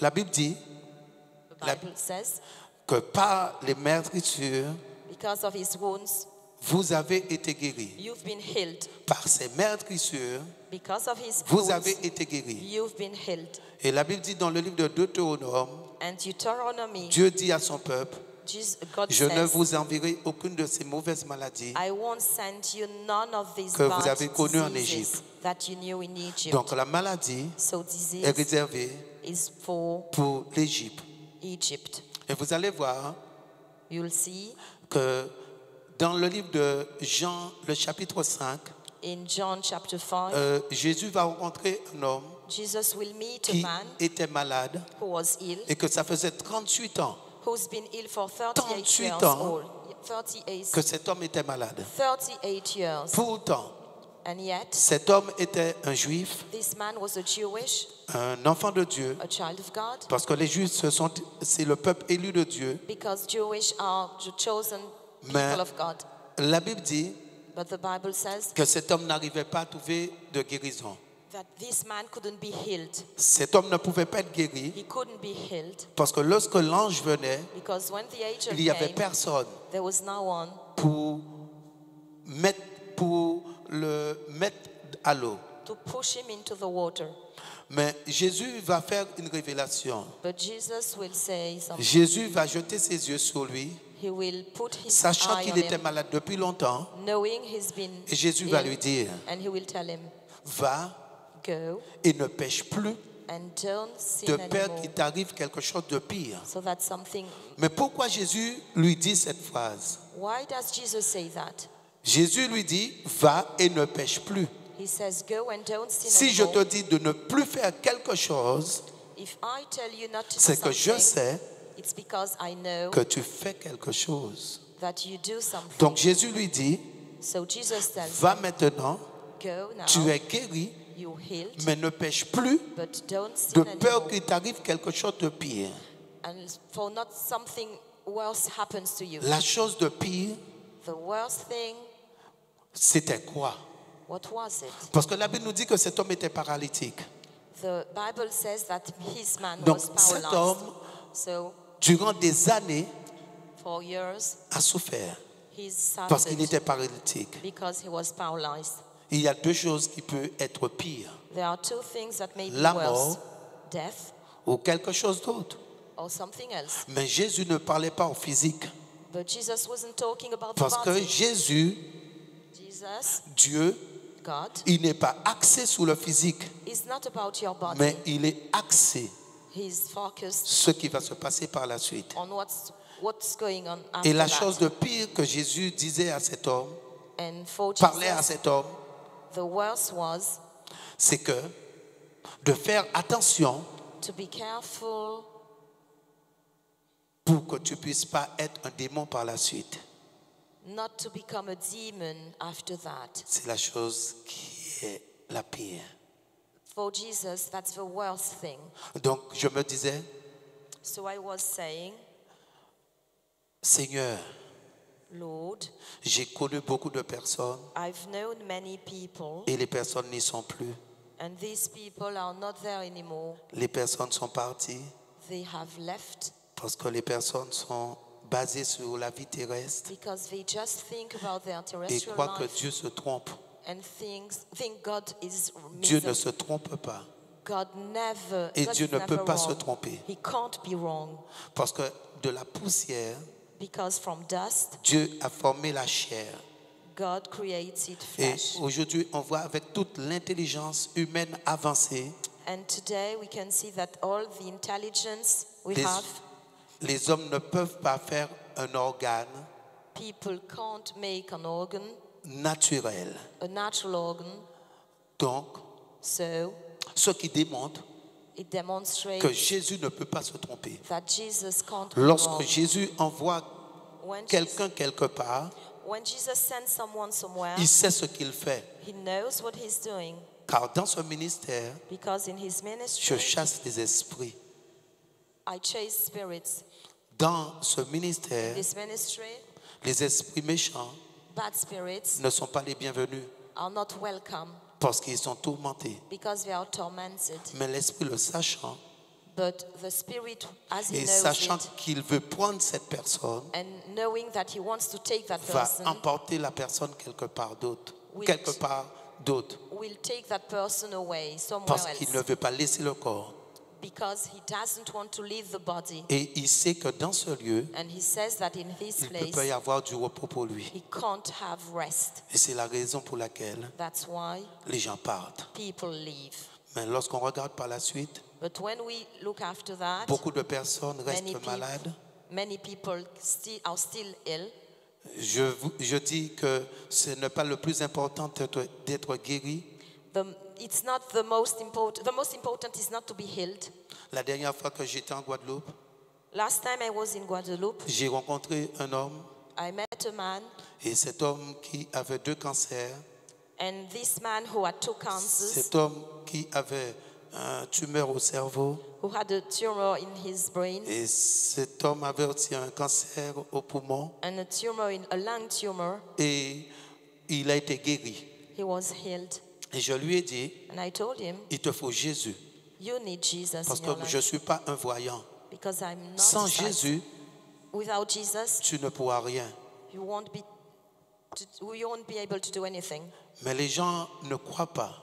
A: la Bible dit
B: the Bible says,
A: que par les meurtrissures,
B: because of his wounds,
A: vous avez été guéris.
B: you've been healed.
A: Par ces meurtrissures,
B: Because of his
A: vous
B: wounds,
A: avez été guéris.
B: you've been healed.
A: Et la Bible dit dans le livre de Deutéronome,
B: And Deuteronomy,
A: Dieu dit à son peuple,
B: God
A: je ne
B: says,
A: vous enverrai aucune de ces mauvaises maladies.
B: I won't send you none of these
A: que vous
B: bad
A: avez connues en
B: diseases
A: Égypte.
B: that you knew in Egypt.
A: Donc la maladie
B: So
A: est
B: disease
A: réservée
B: is for
A: pour l'Égypte.
B: Egypt.
A: Et vous allez voir
B: You'll see
A: que dans le livre de Jean, le chapitre 5,
B: in John chapter 5,
A: Jésus va rencontrer un homme
B: Jesus will meet a
A: qui
B: man
A: était malade
B: who was ill,
A: et que ça faisait 38 ans
B: who's been ill for 38
A: 38
B: years
A: ans
B: old. 38,
A: que cet homme était malade.
B: 38 years.
A: Pourtant,
B: And yet,
A: cet homme était un juif,
B: this man was a Jewish,
A: un enfant de Dieu,
B: a child of God,
A: parce que les juifs, c'est le peuple élu de Dieu.
B: because Jewish are the chosen
A: Mais
B: people of God.
A: la Bible dit
B: But the Bible says
A: que cet homme n'arrivait pas à trouver de guérison.
B: that this man couldn't be healed.
A: Cet homme ne pouvait pas être guéri
B: He couldn't be healed
A: parce que lorsque l'ange venait,
B: because when the angel
A: il n'y avait
B: came,
A: personne
B: there was no one
A: pour le mettre à l'eau.
B: to push him into the water.
A: Mais Jésus va faire une révélation.
B: But Jesus will say something.
A: Jésus va jeter ses yeux sur lui,
B: He will put his
A: sachant
B: eye
A: qu'il
B: on
A: était
B: him,
A: malade depuis longtemps.
B: knowing he's been
A: Et Jésus va
B: ill,
A: lui dire,
B: and he will tell him,
A: va
B: go
A: et ne pêche plus
B: and don't sin
A: de peur
B: anymore,
A: qu'il t'arrive quelque chose de pire.
B: so that something.
A: Mais pourquoi Jésus lui dit cette phrase?
B: Why does Jesus say that?
A: Jésus lui dit, va et ne pêche plus.
B: He says, go and don't sin
A: Si je
B: anymore.
A: te dis de ne plus faire quelque chose,
B: If I tell you not to do
A: c'est que je
B: something,
A: sais
B: it's because I know
A: que tu fais quelque chose.
B: that you do something.
A: Donc Jésus lui dit,
B: So Jesus tells
A: va
B: him,
A: maintenant,
B: go now,
A: tu es guéri,
B: you healed,
A: mais ne pêche plus
B: but don't
A: de
B: sin
A: peur
B: anymore.
A: qu'il t'arrive quelque chose de pire.
B: And for not something worse happens to you.
A: La chose de pire,
B: The worst thing,
A: c'était quoi?
B: what was it?
A: Parce que la Bible nous dit que cet homme était paralytique.
B: The Bible says that his man
A: Donc
B: was
A: cet
B: paralyzed.
A: homme,
B: So
A: durant des années,
B: for years,
A: a souffert
B: he's
A: parce qu'il
B: suffered
A: était paralytique.
B: because he was paralyzed.
A: Il y a deux choses qui peuvent être pires,
B: There are two things that may be
A: La
B: worse.
A: mort.
B: Death
A: ou quelque chose d'autre.
B: or something else.
A: Mais Jésus ne parlait pas au physique.
B: But Jesus wasn't talking about the
A: Parce que
B: body.
A: Jésus,
B: Jesus,
A: Dieu,
B: God,
A: il n'est pas axé sur le physique,
B: is not about your body.
A: mais il est axé
B: He's focused
A: sur ce qui va se passer par la suite.
B: on what's going on
A: Et
B: after
A: la
B: that.
A: chose de pire que Jésus disait à cet homme,
B: And for
A: parlait à
B: Jesus,
A: cet homme,
B: the worst was
A: c'est que de faire attention
B: to be careful
A: pour que tu ne puisses pas être un démon par la suite.
B: not to become a demon after that.
A: C'est la chose qui est la pire.
B: For Jesus, that's the worst thing.
A: Donc je me disais,
B: So I was saying,
A: Seigneur,
B: Lord,
A: j'ai connu beaucoup de personnes
B: I've known many people,
A: et les personnes n'y sont plus.
B: and these people are not there anymore.
A: Les personnes sont parties
B: They have left
A: parce que les personnes sont basées sur la vie terrestre
B: because they just think about their
A: et
B: terrestrial
A: croient que
B: life
A: Dieu se trompe.
B: and think God is
A: Dieu ne
B: missing.
A: se trompe pas.
B: God never,
A: Et
B: God
A: Dieu
B: is
A: ne
B: never
A: peut pas se
B: wrong.
A: tromper.
B: He can't be wrong
A: Parce que de la poussière,
B: because from dust,
A: Dieu a formé la chair.
B: God created
A: Et
B: flesh.
A: aujourd'hui, on voit avec toute l'intelligence humaine avancée,
B: And today we can see that all the intelligence we
A: les,
B: have,
A: les hommes ne peuvent pas faire un organe
B: people can't make an organ,
A: naturel.
B: a natural organ.
A: Donc,
B: So
A: ce qui démontre
B: it demonstrates
A: que Jésus ne peut pas se tromper.
B: that Jesus can't be
A: Lorsque
B: wrong.
A: Jésus envoie
B: When
A: quelqu'un quelque part,
B: Jesus sends someone somewhere,
A: il sait ce qu'il fait.
B: he knows what he's doing
A: Car dans ce ministère,
B: because in his
A: je
B: ministry,
A: chasse les esprits.
B: I chase spirits.
A: Dans ce ministère,
B: This ministry,
A: les esprits méchants
B: bad spirits
A: ne sont pas les bienvenus
B: are not welcome
A: parce qu'ils sont tourmentés.
B: because they are tormented.
A: Mais l'esprit le sachant
B: But the spirit, as he
A: et
B: knows
A: sachant
B: it,
A: qu'il veut prendre cette personne,
B: and knowing that he wants to take that
A: va
B: person,
A: emporter la personne quelque part d'autre.
B: Oui.
A: Quelque part d'autre.
B: will take that person away somewhere
A: Parce qu'il ne
B: else
A: veut pas laisser le corps.
B: because he doesn't want to leave the body.
A: Et il sait que dans ce lieu,
B: And he says that in this
A: il ne peut pas y
B: place,
A: avoir du repos pour lui.
B: he can't have rest.
A: Et c'est la raison pour laquelle
B: That's why
A: les gens partent.
B: people leave.
A: Mais lorsqu'on regarde par la suite,
B: But when we look after that,
A: beaucoup de personnes
B: many
A: restent malades.
B: many people are still ill.
A: Je dis que ce n'est pas le plus important d'être guéri.
B: It's not the most important. The most important is not to be healed.
A: La dernière fois que j'étais en Guadeloupe,
B: Last time I was in Guadeloupe,
A: j'ai rencontré un homme
B: I met a man,
A: et cet homme qui avait 2 cancers,
B: and this man who had 2 cancers,
A: cet homme qui avait un tumeur au cerveau
B: who had a tumor in his brain
A: et cet homme avait aussi un cancer au poumon
B: and a lung tumor,
A: et il a été guéri.
B: he was healed.
A: Et je lui ai dit,
B: And I told him,
A: il te faut Jésus
B: you need Jesus
A: parce
B: in your
A: que
B: life
A: je ne suis pas un voyant.
B: because I'm not
A: Sans
B: a sight.
A: Jésus,
B: Without Jesus,
A: tu ne pourras rien.
B: you won't be able to do anything.
A: Mais les gens ne croient pas.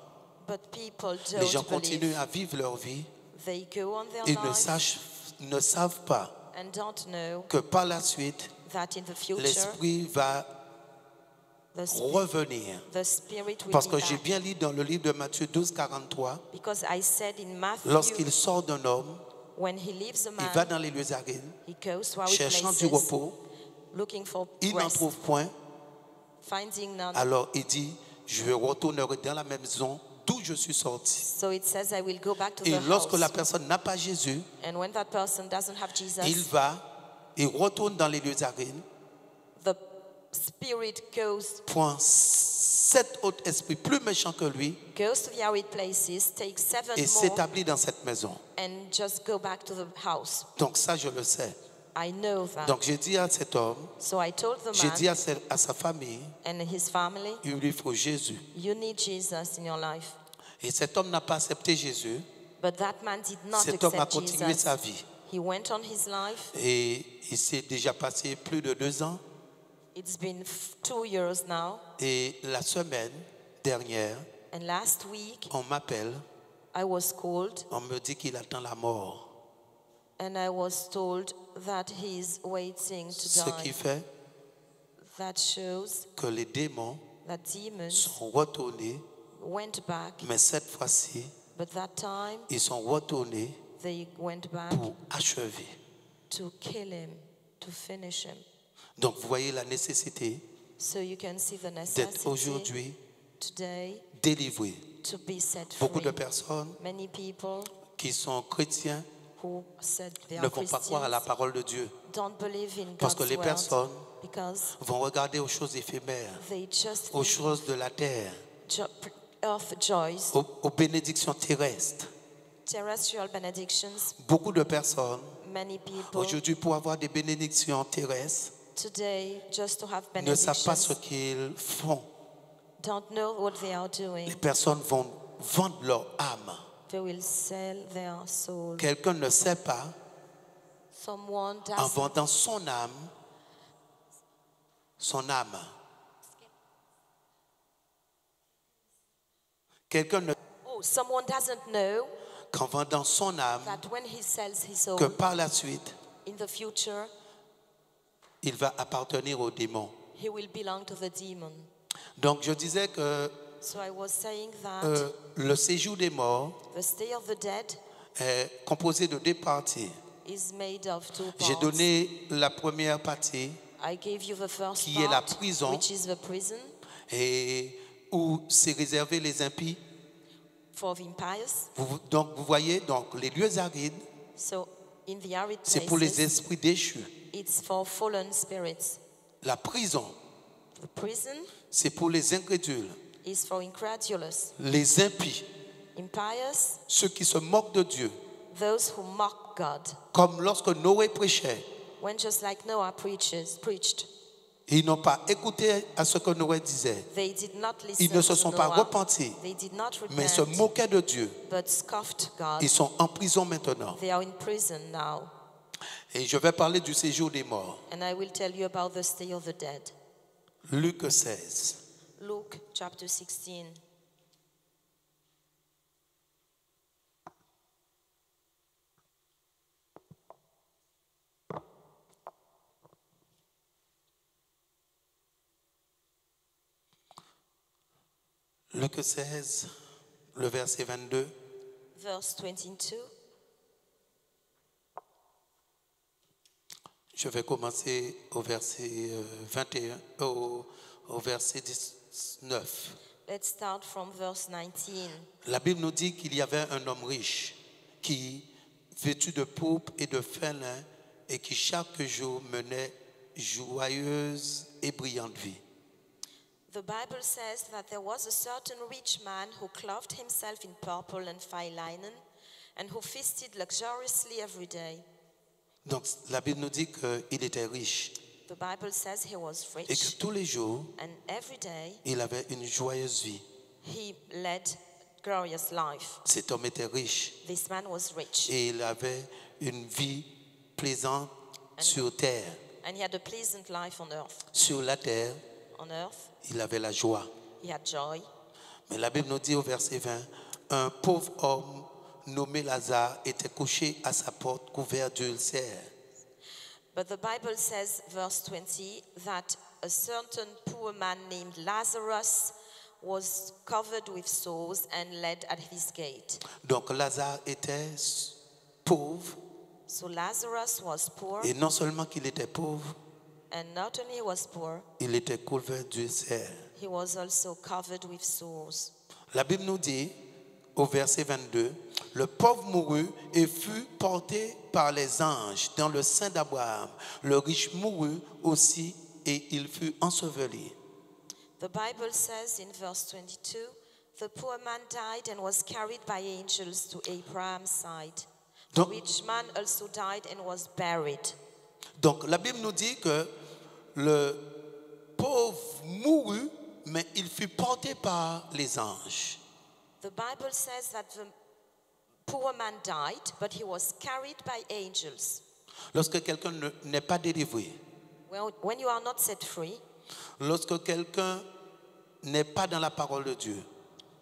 B: But people
A: Les gens
B: don't
A: continuent
B: believe.
A: à vivre leur vie
B: They go on their
A: et
B: life
A: ne savent pas
B: and don't know
A: que par la suite,
B: that in the future
A: l'Esprit va revenir.
B: the Spirit will
A: Parce
B: be
A: que j'ai
B: back.
A: bien lu dans le livre de Matthieu 12, 43,
B: Because I said in Matthew,
A: lorsqu'il sort d'un homme,
B: when he leaves a
A: il va
B: man,
A: dans les lieux arides,
B: he goes to arid
A: cherchant du
B: places,
A: repos,
B: looking for
A: il n'en
B: rest,
A: trouve point,
B: finding none.
A: alors il dit, je retournerai dans la même maison d'où je suis sorti.
B: So it says, I will go back to
A: Et
B: the
A: lorsque
B: house.
A: la personne n'a pas Jésus,
B: And when that person doesn't have Jesus,
A: il retourne dans les lieux arides,
B: the Spirit
A: prend 7 autres esprits plus méchants que lui
B: goes to the arid places, takes 7
A: et
B: more,
A: s'établit dans cette maison.
B: and just go back to the house.
A: Donc ça, je le sais.
B: I know that.
A: Donc j'ai dit à cet homme,
B: So I told the
A: j'ai dit
B: man
A: à sa famille,
B: and his family,
A: il lui faut Jésus.
B: you need Jesus in your life.
A: Et cet homme n'a pas accepté Jésus.
B: But that man did not
A: Cet homme a
B: accept
A: continué
B: Jesus.
A: sa vie.
B: He went on his life.
A: Et il s'est déjà passé plus de 2 ans.
B: It's been 2 years now.
A: Et la semaine dernière,
B: And last week,
A: on m'appelle,
B: I was called
A: on me dit qu'il attend la mort.
B: and I was told that he's waiting to
A: Ce qui
B: die.
A: fait
B: That shows
A: que les démons
B: that demons
A: sont retournés,
B: went back,
A: mais cette fois-ci,
B: but that time
A: ils sont retournés
B: they went back
A: pour achever.
B: to kill him, to finish him.
A: Donc vous voyez la nécessité
B: So you can see the
A: d'être
B: necessity
A: aujourd'hui
B: today
A: délivré.
B: to be set
A: Beaucoup
B: free.
A: de personnes
B: Many people
A: qui sont chrétiens
B: who said they
A: ne
B: are
A: vont pas croire à la
B: Christians
A: parole de Dieu
B: don't believe in
A: parce
B: God's
A: que les
B: word
A: personnes
B: because
A: vont regarder aux choses éphémères,
B: they just
A: aux
B: think
A: choses de la terre,
B: earth joys,
A: aux bénédictions terrestres.
B: terrestrial benedictions.
A: Beaucoup de personnes
B: Many people
A: aujourd'hui, pour avoir des bénédictions terrestres,
B: today, just to have
A: ne savent pas ce
B: benedictions,
A: qu'ils font.
B: don't know what they are doing.
A: Les personnes vont vendre leur âme.
B: They will sell their soul.
A: Quelqu'un ne sait pas,
B: Someone
A: en
B: does
A: vendant son âme, quelqu'un ne
B: someone doesn't know
A: qu'en vendant son âme,
B: that when he sells his soul
A: que par la suite,
B: in the future,
A: il va appartenir aux démons.
B: he will belong to the demon.
A: Donc je disais que
B: So I was saying that
A: le séjour des morts
B: the stay of the dead
A: est composé de 2 parties.
B: is made of 2
A: J'ai
B: parts.
A: donné la première partie
B: I gave you the first
A: qui est la
B: part,
A: prison.
B: which is the prison
A: et où c'est réservé les impies.
B: for the impious.
A: Donc vous voyez, donc les lieux arides,
B: So in the arid
A: c'est pour les
B: places,
A: esprits déchus.
B: it's for fallen spirits.
A: La prison,
B: The prison
A: c'est pour les incrédules,
B: is for incredulous,
A: les impies,
B: impious,
A: ceux qui se moquent de Dieu.
B: those who mock God.
A: Comme lorsque Noé prêchait,
B: When just like Noah preached,
A: ils n'ont pas écouté à ce que Noé disait.
B: they did not listen
A: Ils ne se
B: to
A: sont pas
B: Noah.
A: repentis,
B: They did not
A: mais se
B: repent,
A: moquaient de Dieu.
B: but scoffed God.
A: Ils sont en prison maintenant.
B: They are in prison now.
A: Et je vais parler du séjour des morts.
B: And I will tell you about the stay of the dead.
A: Luc 16.
B: Luke chapter 16.
A: Luc 16, le verset 22.
B: Verse 22.
A: Je vais commencer au verset 21, au verset 19.
B: Let's start from verse 19.
A: La Bible nous dit qu'il y avait un homme riche qui, vêtu de pourpre et de fin lin, et qui chaque jour menait joyeuse et brillante vie.
B: The Bible says that there was a certain rich man who clothed himself in purple and fine linen and who feasted luxuriously every day.
A: Donc la Bible nous dit qu'il était riche
B: The Bible says he was
A: et que
B: rich
A: tous les jours,
B: and every day
A: il avait une joyeuse vie.
B: he led glorious life.
A: Cet homme était riche
B: This man was rich
A: et il avait une vie plaisante sur terre.
B: and he had a pleasant life on earth.
A: Sur la terre,
B: On earth,
A: il avait la joie.
B: he had joy.
A: Mais la Bible nous dit au verset 20, un pauvre homme nommé Lazare était couché à sa porte couvert d'ulcères.
B: But the Bible says, verse 20, that a certain poor man named Lazarus was covered with sores and laid at his gate.
A: Donc Lazare était pauvre,
B: So Lazarus was poor,
A: et non seulement qu'il était pauvre,
B: and not only he was poor,
A: il était couvert d'ulcères.
B: he was also covered with sores.
A: La Bible nous dit au verset 22, le pauvre mourut et fut porté par les anges dans le sein d'Abraham. Le riche mourut aussi et il fut enseveli.
B: The Bible says in verse 22, the poor man died and was carried by angels to Abraham's side. The
A: Donc-
B: rich man also died and was buried.
A: Donc la Bible nous dit que le pauvre mourut, mais il fut porté par les anges.
B: The Bible says that the poor man died, but he was carried by angels.
A: Lorsque quelqu'un n'est pas délivré,
B: Well, when you are not set free,
A: lorsque quelqu'un n'est pas dans la parole de Dieu,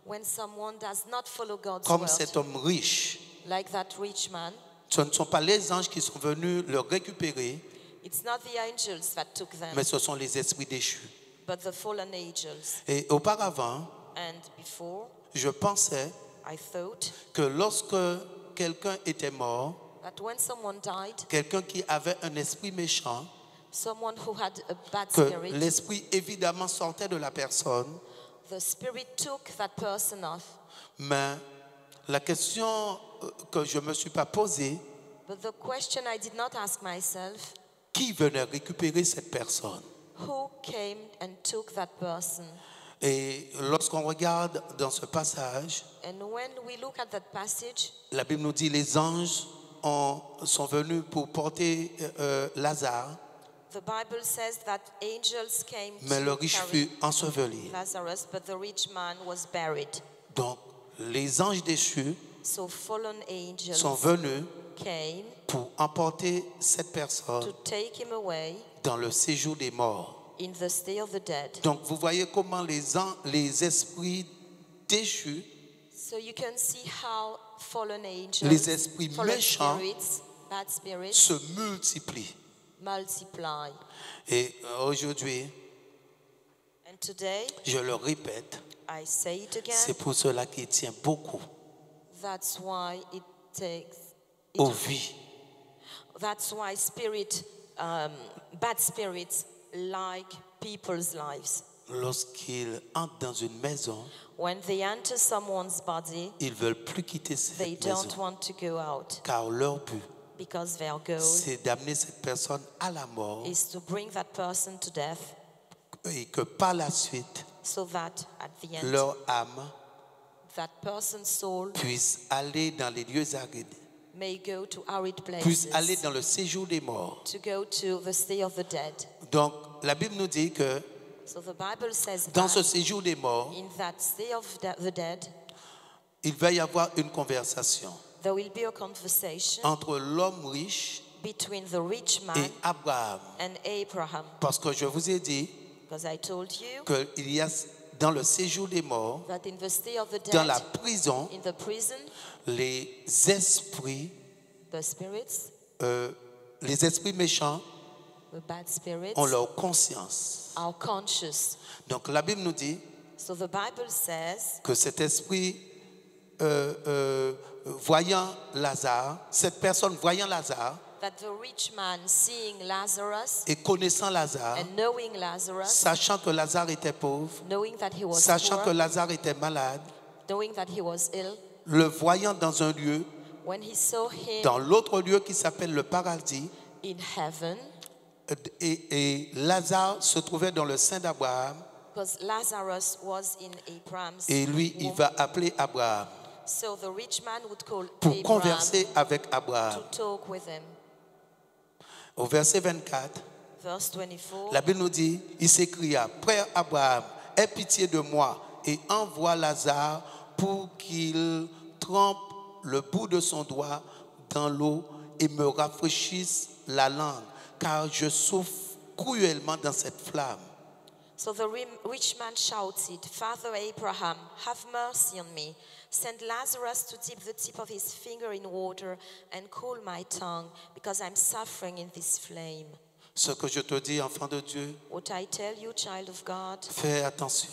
B: when someone does not follow God's
A: comme
B: word,
A: cet homme riche,
B: like that rich man,
A: ce ne sont pas les anges qui sont venus le récupérer,
B: it's not the angels that took them,
A: mais ce sont les esprits déchus.
B: but the fallen angels.
A: Et auparavant,
B: And before,
A: je pensais
B: I thought
A: que lorsque quelqu'un était mort,
B: that when someone died,
A: quelqu'un qui avait un esprit méchant,
B: someone who had a bad
A: que
B: spirit,
A: l'esprit évidemment sortait de la personne,
B: the spirit took that person off.
A: mais la question que je ne me suis pas posée,
B: But the question I did not ask myself,
A: qui venait récupérer cette personne?
B: who came and took that person?
A: Et lorsqu'on regarde dans ce passage,
B: And when we look at that passage,
A: la Bible nous dit les anges sont venus pour porter Lazare,
B: the Bible says that angels came
A: mais le
B: to
A: riche
B: carry
A: fut enseveli.
B: Lazarus, but the rich man was buried.
A: Donc, les anges déchus
B: So fallen angels
A: sont venus
B: came
A: pour emporter cette
B: to
A: personne
B: take him away
A: dans le séjour des morts.
B: in the state of the dead.
A: Donc, vous voyez comment les esprits déchus,
B: So you can see how fallen angels,
A: les esprits
B: fallen
A: méchants
B: spirits, bad spirits,
A: se multiplient.
B: multiply.
A: Et aujourd'hui,
B: And today,
A: je le répète,
B: I say it again,
A: c'est pour cela qu'il tient beaucoup
B: that's why it takes,
A: aux vies.
B: that's why bad spirits like people's lives.
A: Lorsqu'ils entrent dans une maison,
B: When they enter someone's body,
A: ils ne veulent plus quitter
B: they
A: cette
B: don't
A: maison.
B: want to go out
A: Car leur but,
B: because their goal
A: c'est d'amener cette personne à la mort
B: is to bring that person to death
A: et que par la suite,
B: so that at the end,
A: leur âme
B: that person's soul
A: puisse aller dans les lieux arides,
B: may go to arid
A: puisse
B: places,
A: aller dans le séjour des morts.
B: to go to the state of the dead.
A: Donc, la Bible nous dit que
B: So the Bible says
A: dans
B: that
A: ce séjour des morts,
B: in that state of the dead,
A: il va y avoir une conversation
B: there will be a conversation
A: entre l'homme riche
B: between the rich
A: et
B: man
A: Abraham.
B: and Abraham.
A: Parce que je vous ai dit
B: Because I told you
A: qu'il y a dans le séjour des morts,
B: that in the state of the
A: dans
B: dead,
A: la prison,
B: in the prison,
A: les esprits,
B: the spirits,
A: les esprits méchants
B: the bad spirits,
A: ont leur conscience.
B: are conscious.
A: Donc la Bible nous dit
B: So the Bible says
A: que cet esprit voyant Lazare, cette personne voyant Lazare
B: that the rich man seeing Lazarus
A: et connaissant Lazare,
B: and knowing Lazarus,
A: sachant que Lazare était pauvre,
B: knowing that he was
A: sachant que
B: poor,
A: Lazare était malade,
B: knowing that he was ill,
A: le voyant dans un lieu,
B: when he saw him
A: dans l'autre lieu qui s'appelle le paradis,
B: in heaven,
A: et Lazare se trouvait dans le sein d'Abraham,
B: because Lazarus was in Abraham's
A: et lui, il
B: womb.
A: va appeler Abraham
B: So the rich man would call
A: pour
B: Abraham
A: converser avec Abraham.
B: to talk with him.
A: Au verset 24,
B: Verse 24,
A: la Bible nous dit, il s'écria, Frère Abraham, aie pitié de moi et envoie Lazare pour qu'il trempe le bout de son doigt dans l'eau et me rafraîchisse la langue, car je souffre cruellement dans cette flamme.
B: So the rich man shouted, Father Abraham, have mercy on me. Send Lazarus to dip the tip of his finger in water and cool my tongue, because I'm suffering in this flame.
A: Ce que je te dis, enfant de Dieu,
B: What I tell you, child of God,
A: fais attention.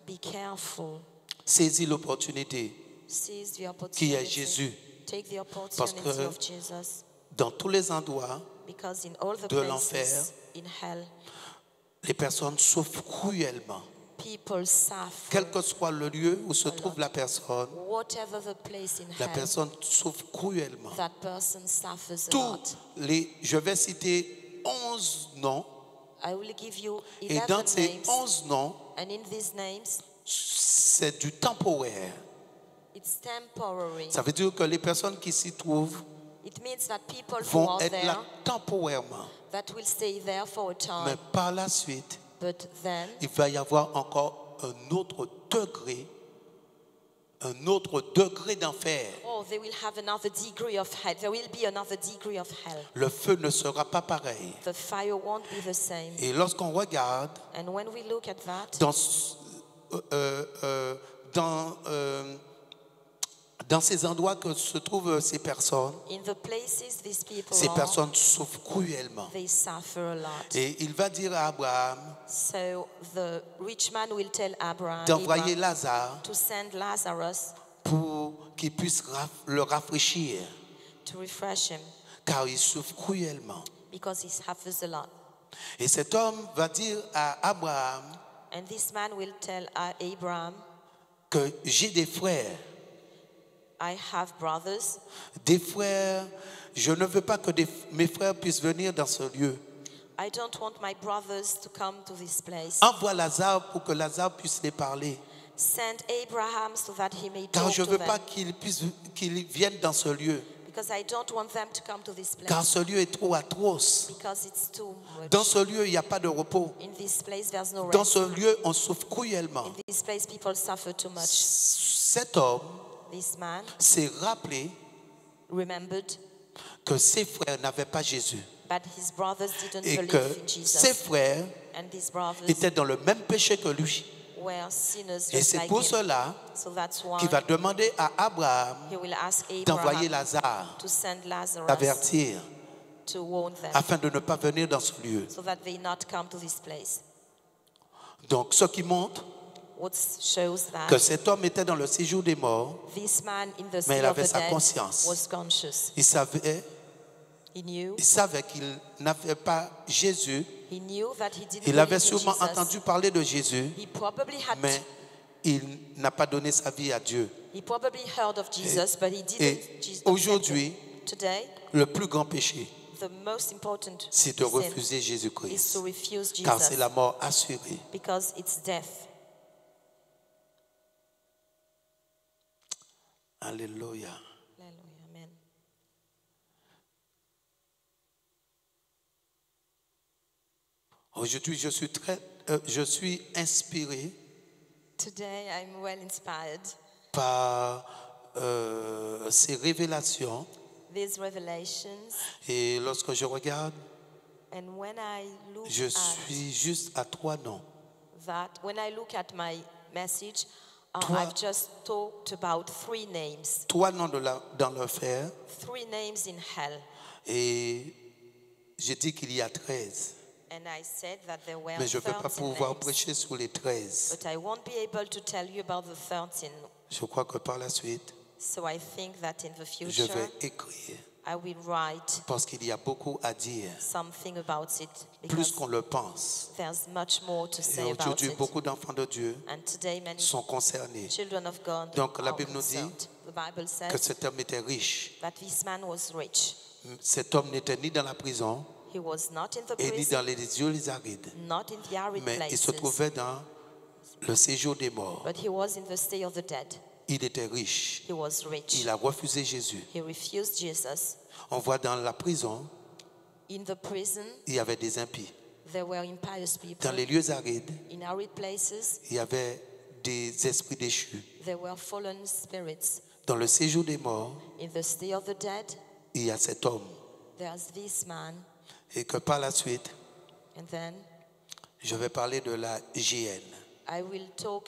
B: be careful.
A: Saisis l'opportunité
B: Seize the
A: qui est
B: opportunity.
A: Jésus.
B: Take the
A: Parce
B: opportunity
A: que
B: of Jesus.
A: dans tous les endroits,
B: Because in all the
A: de l'enfer,
B: places in hell,
A: les personnes souffrent cruellement.
B: people suffer.
A: Quel que soit le lieu où se trouve la personne,
B: Whatever the place in
A: la
B: hell,
A: personne souffre cruellement.
B: that person suffers a lot.
A: Je vais citer 11 noms,
B: I will give you
A: et
B: 11
A: dans ces
B: names,
A: 11 noms,
B: and in these names,
A: c'est du temporaire.
B: it's temporary.
A: Ça veut dire que les personnes qui s'y trouvent
B: It means that people who
A: vont
B: are
A: être là
B: there,
A: temporairement.
B: that will stay there for a
A: Mais
B: time.
A: par la suite,
B: But then,
A: il va y avoir encore un autre degré d'enfer.
B: oh, they will have another degree of hell. There will be another degree of hell.
A: Le feu ne sera pas pareil.
B: The fire won't be the same.
A: Et lorsqu'on regarde
B: And when we look at that,
A: dans ces endroits que se trouvent ces personnes,
B: in the places these people
A: ces
B: are,
A: personnes souffrent cruellement.
B: they suffer a lot.
A: Et il va dire à Abraham
B: So the rich man will tell
A: d'envoyer
B: Abraham
A: Lazare
B: to send Lazarus
A: pour qu'il puisse le rafraîchir,
B: to refresh him,
A: car il souffre cruellement.
B: because he suffers a lot.
A: Et cet homme va dire à Abraham
B: And this man will tell Abraham,
A: que j'ai des frères.
B: I have brothers.
A: Des frères, je ne veux pas que mes frères puissent venir dans ce lieu.
B: I don't want my brothers to come to this place.
A: Envoie Lazare pour que Lazare puisse les parler.
B: Send Abraham so that he may
A: Car
B: talk
A: je ne
B: to
A: veux
B: them.
A: pas qu'ils viennent dans ce lieu.
B: Because I don't want them to come to this
A: Car
B: place.
A: ce lieu est trop atroce.
B: Because it's too much.
A: Dans ce lieu, il n'y a pas de repos.
B: In this place, there's no
A: Dans
B: rest.
A: ce lieu, on souffre cruellement.
B: In this place, people suffer too much.
A: Cet homme
B: This man
A: s'est rappelé
B: remembered,
A: que ses frères n'avaient pas Jésus.
B: but his brothers didn't
A: Et
B: believe
A: que
B: in
A: ses
B: Jesus.
A: frères
B: And these brothers
A: étaient dans le même péché que lui.
B: were sinners
A: Et
B: just
A: c'est
B: like
A: pour
B: him.
A: cela
B: So that's why
A: qu'il va demander à Abraham
B: he will ask
A: d'envoyer
B: Abraham
A: Lazare,
B: to send Lazarus
A: d'avertir,
B: to warn them,
A: afin de ne pas venir dans ce lieu.
B: so that they not come to this place.
A: Donc, ce qui montre
B: What shows
A: que
B: that
A: cet homme était dans le séjour des morts,
B: this man in the
A: mais
B: city
A: il
B: of
A: avait
B: the
A: sa
B: dead
A: conscience.
B: was conscious.
A: Il savait qu'il n'avait pas Jésus.
B: He knew that he didn't
A: Il avait
B: believe in
A: sûrement
B: Jesus.
A: entendu parler de Jésus,
B: He probably had
A: mais il n'a pas donné sa vie à Dieu.
B: he probably heard of Jesus, but he
A: Et
B: didn't.
A: aujourd'hui,
B: Today,
A: le plus grand péché,
B: the most important
A: c'est de
B: sin
A: refuser
B: is
A: Jésus-Christ,
B: to refuse
A: car c'est
B: Jesus,
A: la mort assurée.
B: because it's death.
A: Alléluia.
B: Hallelujah, amen.
A: Aujourd'hui, je suis inspiré
B: Today, I'm well inspired.
A: par ces révélations.
B: These revelations,
A: Et lorsque je regarde,
B: and when I look
A: je
B: at
A: suis juste à 3 noms.
B: that, when I look at my message,
A: Toi-
B: I've just talked about 3 names,
A: 3 noms dans l'enfer.
B: 3 names in hell.
A: Et j'ai dit qu'il y a 13.
B: And I said that there were
A: Mais je ne vais pas
B: 13
A: pouvoir
B: names,
A: prêcher sur les 13.
B: but I won't be able to tell you about the 13.
A: Je crois que par la suite,
B: So I think that in the
A: je
B: future,
A: vais écrire.
B: I will write
A: Parce qu'il y a beaucoup à dire.
B: something about it,
A: Plus
B: because
A: qu'on le pense.
B: there's much more to
A: Et
B: say about
A: aujourd'hui,
B: it.
A: beaucoup d'enfants de Dieu
B: And today, many
A: sont concernés.
B: children of God
A: Donc, la
B: are
A: Bible nous dit
B: concerned. The Bible
A: Que
B: says
A: cet homme était riche.
B: that this man was rich.
A: Cet homme n'était ni dans la prison,
B: He was not in the
A: et ni
B: prison,
A: dans les lieux arides.
B: not in the arid
A: Mais il se
B: places,
A: trouvait dans le séjour des morts.
B: but he was in the state of the dead.
A: Il était riche.
B: He was rich.
A: Il a refusé Jésus.
B: He refused Jesus.
A: On voit dans la prison,
B: In the prison,
A: il y avait des impies.
B: there were impious people.
A: Dans les lieux arides,
B: In arid places,
A: il y avait des esprits déchus.
B: there were fallen spirits.
A: Dans le séjour des morts,
B: In the state of the dead,
A: il y a cet homme.
B: there's this man.
A: Et que par la suite,
B: And then
A: Je vais parler de la GN.
B: I will tell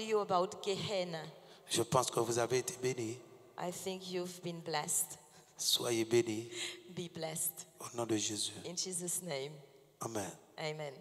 B: you about Gehenna.
A: Je pense que vous avez été bénis.
B: I think you've been blessed.
A: Soyez bénis
B: Be blessed.
A: au nom de Jésus.
B: In Jesus' name.
A: Amen.
B: Amen.